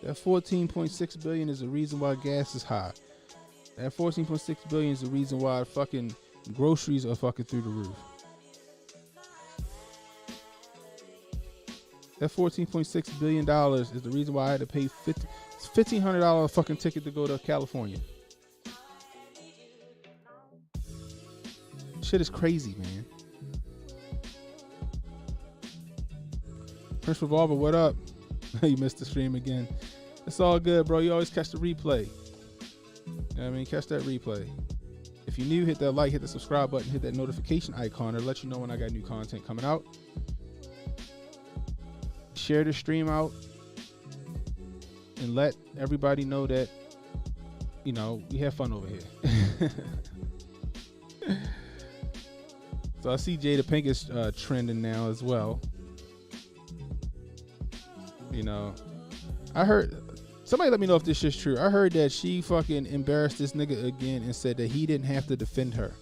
That $14.6 billion is the reason why gas is high. That $14.6 billion is the reason why fucking groceries are fucking through the roof. That $14.6 billion is the reason why I had to pay $1,500 fucking ticket to go to California. Shit is crazy, man. Prince Revolver, what up? You missed the stream again. It's all good, bro. You always catch the replay. You know what I mean? Catch that replay. If you're new, hit that like, hit the subscribe button, hit that notification icon to let you know when I got new content coming out. Share the stream out and let everybody know that, you know, we have fun over here. So I see Jada Pink is trending now as well. You know, I heard, somebody let me know if this shit's true. I heard that she fucking embarrassed this nigga again and said that he didn't have to defend her.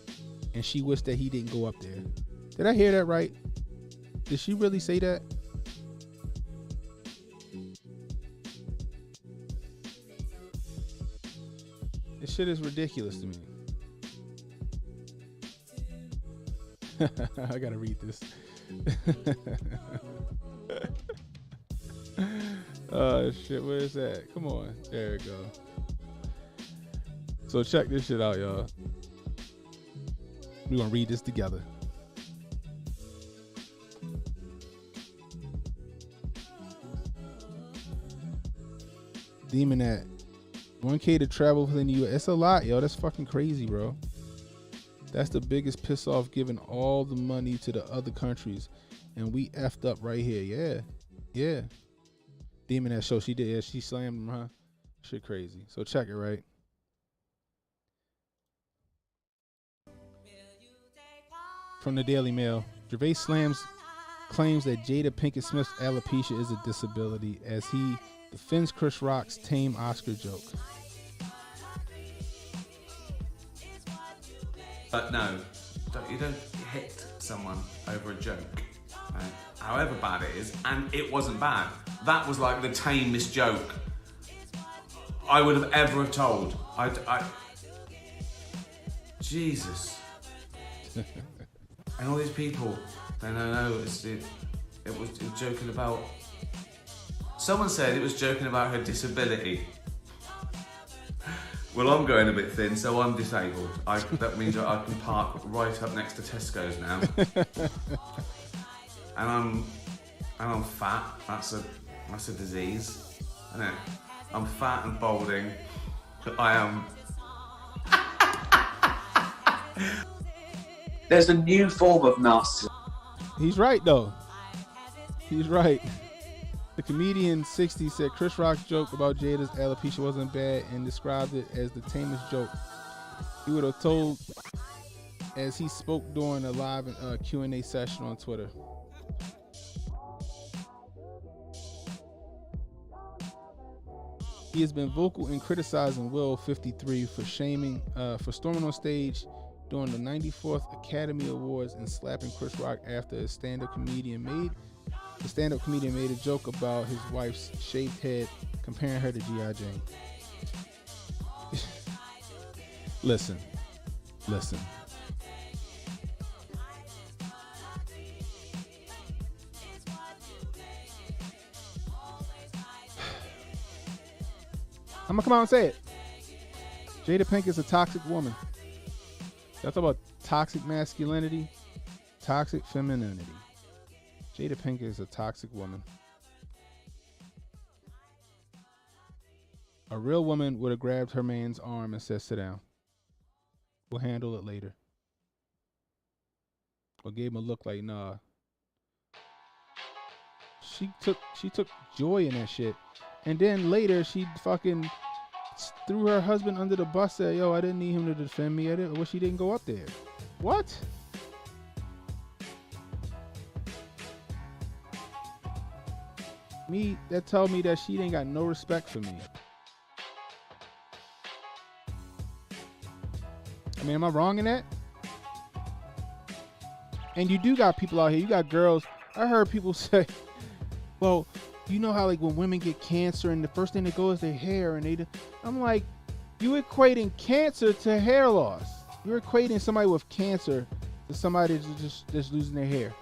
And she wished that he didn't go up there. Did I hear that right? Did she really say that? This shit is ridiculous to me. I gotta read this. Oh shit, where is that? Come on, there we go. So check this shit out, y'all. We're gonna read this together. Demon at 1K to travel within the US. It's a lot, yo. That's fucking crazy, bro. That's the biggest piss off, giving all the money to the other countries. And we effed up right here. Yeah. Yeah. Demon that show, she did. Yeah, she slammed him, huh? Shit crazy. So check it, right? From the Daily Mail. Gervais claims that Jada Pinkett Smith's alopecia is a disability as he defends Chris Rock's tame Oscar joke.
But no, you don't hit someone over a joke, right? However bad it is, and it wasn't bad. That was like the tamest joke I would have ever have told. Jesus. And all these people, they don't know, it was joking about, someone said it was joking about her disability. Well, I'm going a bit thin, so I'm disabled. That means I can park right up next to Tesco's now. And I'm fat. That's a disease, isn't it? I'm fat and balding. I am.
There's a new form of narcissism.
He's right though. He's right. comedian 60 said Chris Rock's joke about Jada's alopecia wasn't bad and described it as the tamest joke he would have told as he spoke during a live Q&A session on Twitter. He has been vocal in criticizing Will 53 for storming on stage during the 94th Academy Awards and slapping Chris Rock after the stand-up comedian made a joke about his wife's shaved head, comparing her to G.I. Jane. Listen. I'm gonna come out and say it. Jada Pinkett is a toxic woman. Y'all talk about toxic masculinity, toxic femininity. Jada Pinkett is a toxic woman. A real woman would have grabbed her man's arm and said, "Sit down. We'll handle it later." Or gave him a look like, "Nah." She took joy in that shit. And then later she fucking threw her husband under the bus, said, "Yo, I didn't need him to defend me. She didn't go up there." What? That tell me that she ain't got no respect for me. I mean, am I wrong in that? And you do got people out here. You got girls. I heard people say, well, you know how like when women get cancer and the first thing that goes is their hair, and I'm like, you equating cancer to hair loss. You're equating somebody with cancer to somebody that's just losing their hair.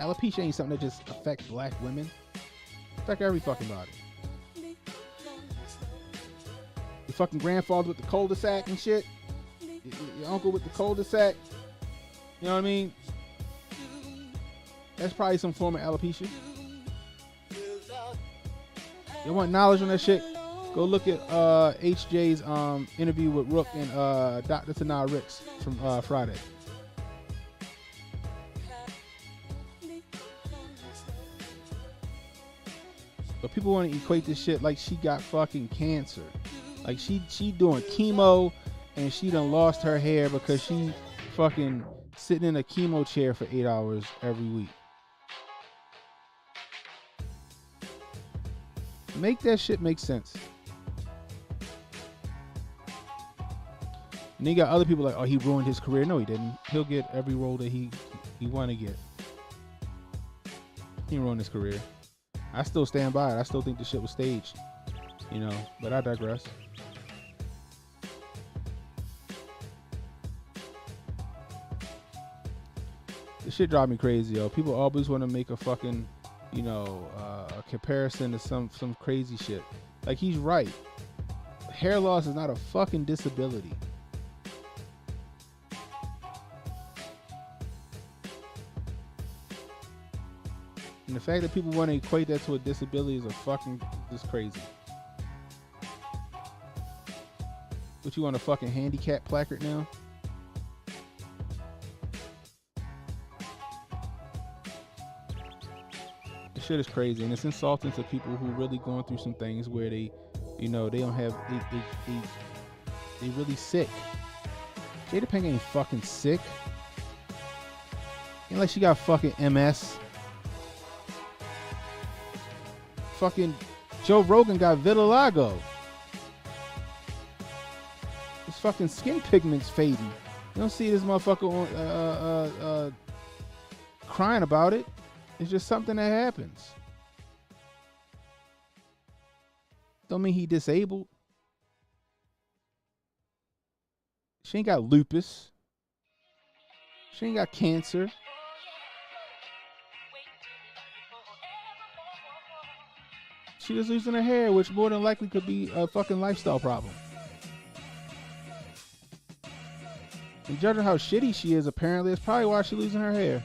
Alopecia ain't something that just affects black women. It affects every fucking body. Your fucking grandfather with the cul-de-sac and shit. Your uncle with the cul-de-sac. You know what I mean? That's probably some form of alopecia. You want knowledge on that shit? Go look at HJ's interview with Rook and Dr. Tanah Ricks from Friday. But people want to equate this shit like she got fucking cancer. Like she doing chemo and she done lost her hair because she fucking sitting in a chemo chair for 8 hours every week. Make that shit make sense. And then you got other people like, oh, he ruined his career. No, he didn't. He'll get every role that he want to get. He ruined his career. I still stand by it. I still think the shit was staged. You know, but I digress. This shit drive me crazy, yo. People always want to make a fucking, you know, a comparison to some crazy shit. Like, he's right. Hair loss is not a fucking disability. And the fact that people want to equate that to a disability is a fucking just crazy. What, you want a fucking handicap placard now? This shit is crazy, and it's insulting to people who really going through some things where they, you know, they don't have, they really sick. Jada Pinkett ain't fucking sick. Ain't like she got fucking MS. Fucking Joe Rogan got vitiligo. His fucking skin pigment's fading. You don't see this motherfucker on, crying about it. It's just something that happens. Don't mean he disabled. She ain't got lupus. She ain't got cancer. She just losing her hair, which more than likely could be a fucking lifestyle problem. And judging how shitty she is, apparently, it's probably why she's losing her hair.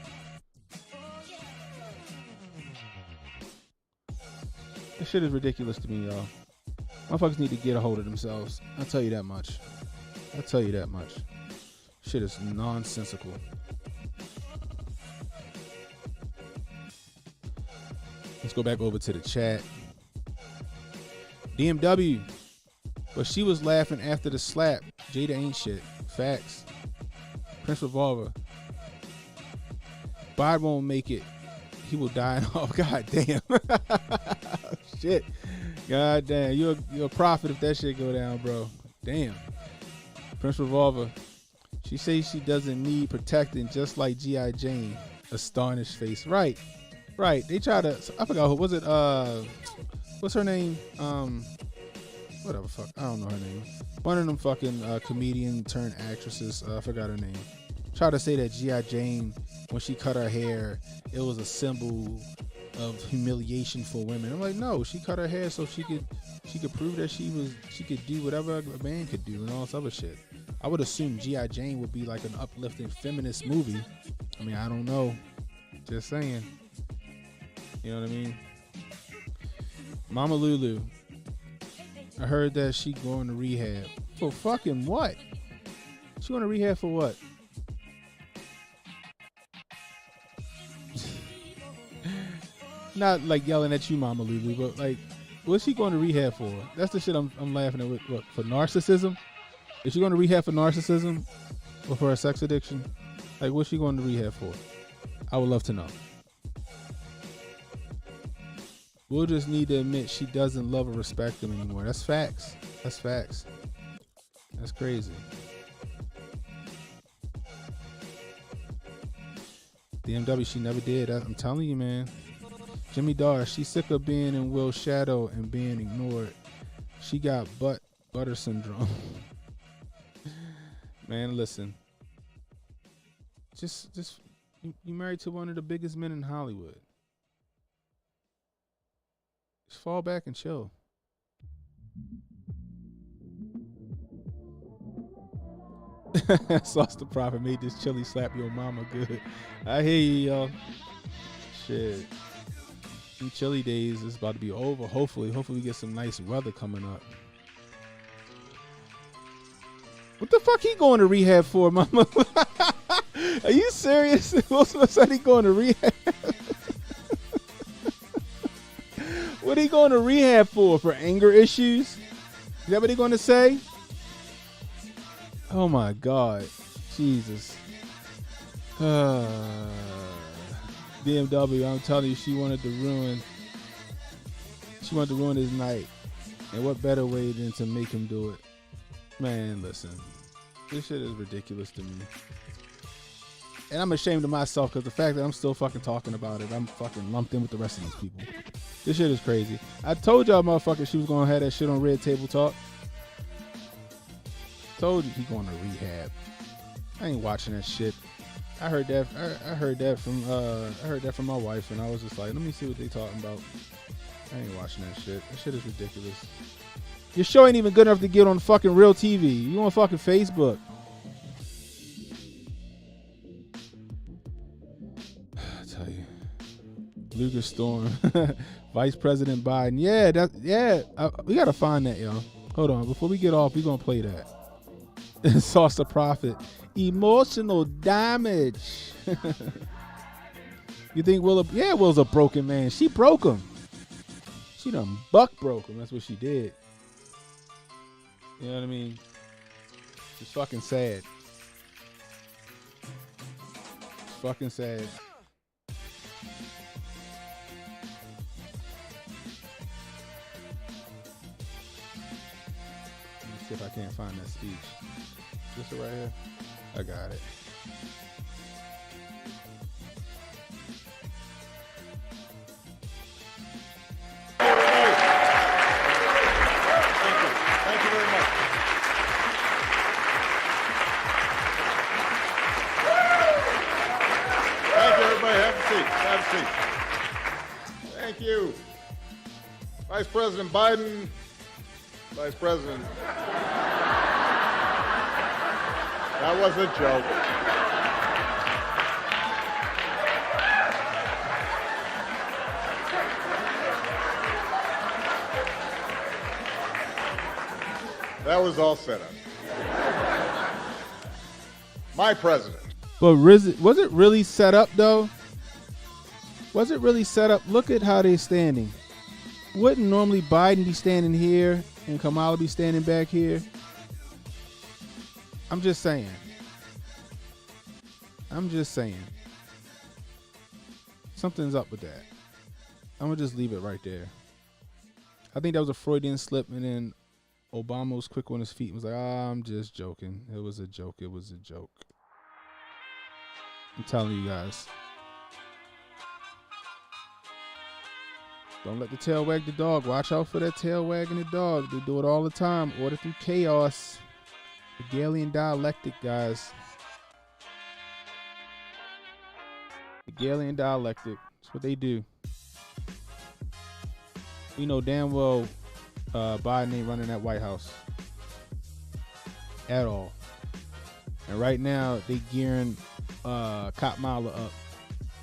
This shit is ridiculous to me, y'all. Motherfuckers need to get a hold of themselves. I'll tell you that much. I'll tell you that much. Shit is nonsensical. Let's go back over to the chat. DMW. But she was laughing after the slap. Jada ain't shit. Facts. Prince Revolver. Bod won't make it. He will die. Oh, god damn. Shit. God damn. You're a prophet if that shit go down, bro. Damn. Prince Revolver. She says she doesn't need protecting, just like G.I. Jane. Astonished face. Right. They try to, I forgot who was it. What's her name? Whatever fuck. I don't know her name. One of them fucking comedian turned actresses. I forgot her name. Try to say that G.I. Jane, when she cut her hair, it was a symbol of humiliation for women. I'm like, no, she cut her hair so she could prove that she could do whatever a man could do and all this other shit. I would assume G.I. Jane would be like an uplifting feminist movie. I mean, I don't know. Just saying. You know what I mean? Mama Lulu. I heard that she going to rehab. For fucking what? She going to rehab for what? Not like yelling at you, Mama Lulu, but like, what's she going to rehab for? That's the shit I'm laughing at. What, for narcissism? Is she going to rehab for narcissism or for a sex addiction? Like, what's she going to rehab for? I would love to know. We'll just need to admit she doesn't love or respect him anymore. That's facts. That's crazy. DMW, she never did. I'm telling you, man. Jimmy Dar, she's sick of being in Will's shadow and being ignored. She got butter syndrome. Man, listen. Just you married to one of the biggest men in Hollywood. Just fall back and chill. Sauce the Prophet made this chili slap your mama good. I hear you, y'all. Shit. Them chilly days is about to be over. Hopefully we get some nice weather coming up. What the fuck he going to rehab for, mama? Are you serious? Will Smith said he going to rehab. What are he going to rehab for? For anger issues? Is that what he going to say? Oh my God. Jesus. BMW, I'm telling you, she wanted to ruin his night. And what better way than to make him do it? Man, listen. This shit is ridiculous to me. And I'm ashamed of myself because the fact that I'm still fucking talking about it, I'm fucking lumped in with the rest of these people. This shit is crazy. I told y'all motherfuckers she was going to have that shit on Red Table Talk. Told you he going to rehab. I ain't watching that shit. I heard that from my wife, and I was just like, let me see what they talking about. I ain't watching that shit. That shit is ridiculous. Your show ain't even good enough to get on fucking real TV. You on fucking Facebook. I tell you. Lucas Storm. Vice President Biden. We gotta find that, yo. Hold on. Before we get off, we gonna play that. Sauce the Prophet. Emotional damage. You think Will's a broken man. She broke him. She done broke him. That's what she did. You know what I mean? It's fucking sad. It's fucking sad. Let me see if I can't find that speech. This it right here? I got it.
Thank you very much. Thank you, everybody. Have a seat. Thank you. Vice President Biden, Vice President. That was a joke. That was all set up. My president.
But was it really set up though? Was it really set up? Look at how they're standing. Wouldn't normally Biden be standing here and Kamala be standing back here? I'm just saying. Something's up with that. I'm going to just leave it right there. I think that was a Freudian slip, and then Obama was quick on his feet and was like, I'm just joking. It was a joke. I'm telling you guys. Don't let the tail wag the dog. Watch out for that tail wagging the dog. They do it all the time. Order through chaos. Hegelian dialectic, guys. Hegelian dialectic. That's what they do. We know damn well Biden ain't running that White House at all. And right now, they gearing Kamala up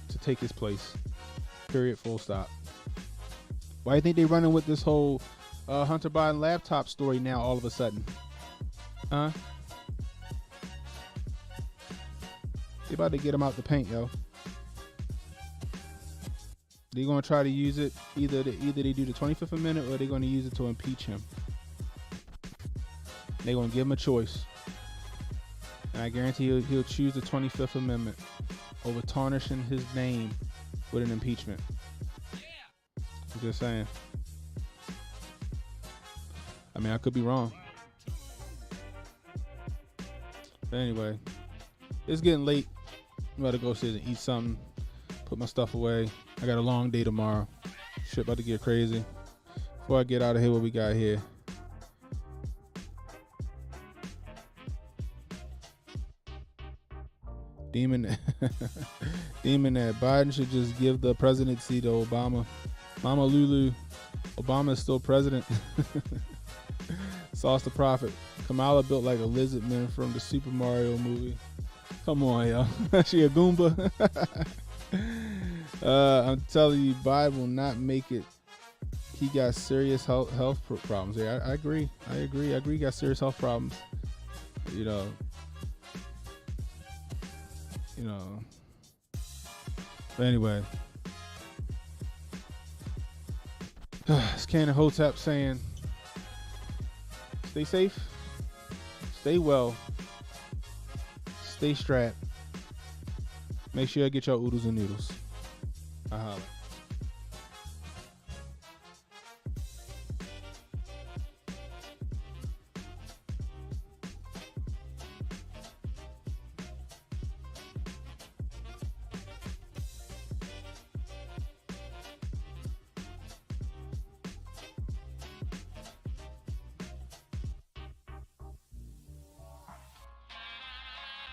to take his place. Period. Full stop. Why do you think they running with this whole Hunter Biden laptop story now all of a sudden? Huh? They about to get him out the paint, yo. They're going to try to use it. Either they do the 25th Amendment or they're going to use it to impeach him. They're going to give him a choice. And I guarantee he'll choose the 25th Amendment over tarnishing his name with an impeachment. I'm just saying. I mean, I could be wrong. But anyway, it's getting late. I'm about to go upstairs and eat something. Put my stuff away. I got a long day tomorrow. Shit about to get crazy. Before I get out of here, what we got here? Demon that Biden should just give the presidency to Obama. Mama Lulu, Obama is still president. Sauce the Prophet. Kamala built like a lizard man from the Super Mario movie. Come on, yo. She a Goomba. I'm telling you, Biden will not make it. He got serious health problems. Yeah, I agree. He got serious health problems. You know. But anyway, it's Canon Hotep saying, stay safe, stay well, stay strapped. Make sure you get your oodles and noodles. I holla.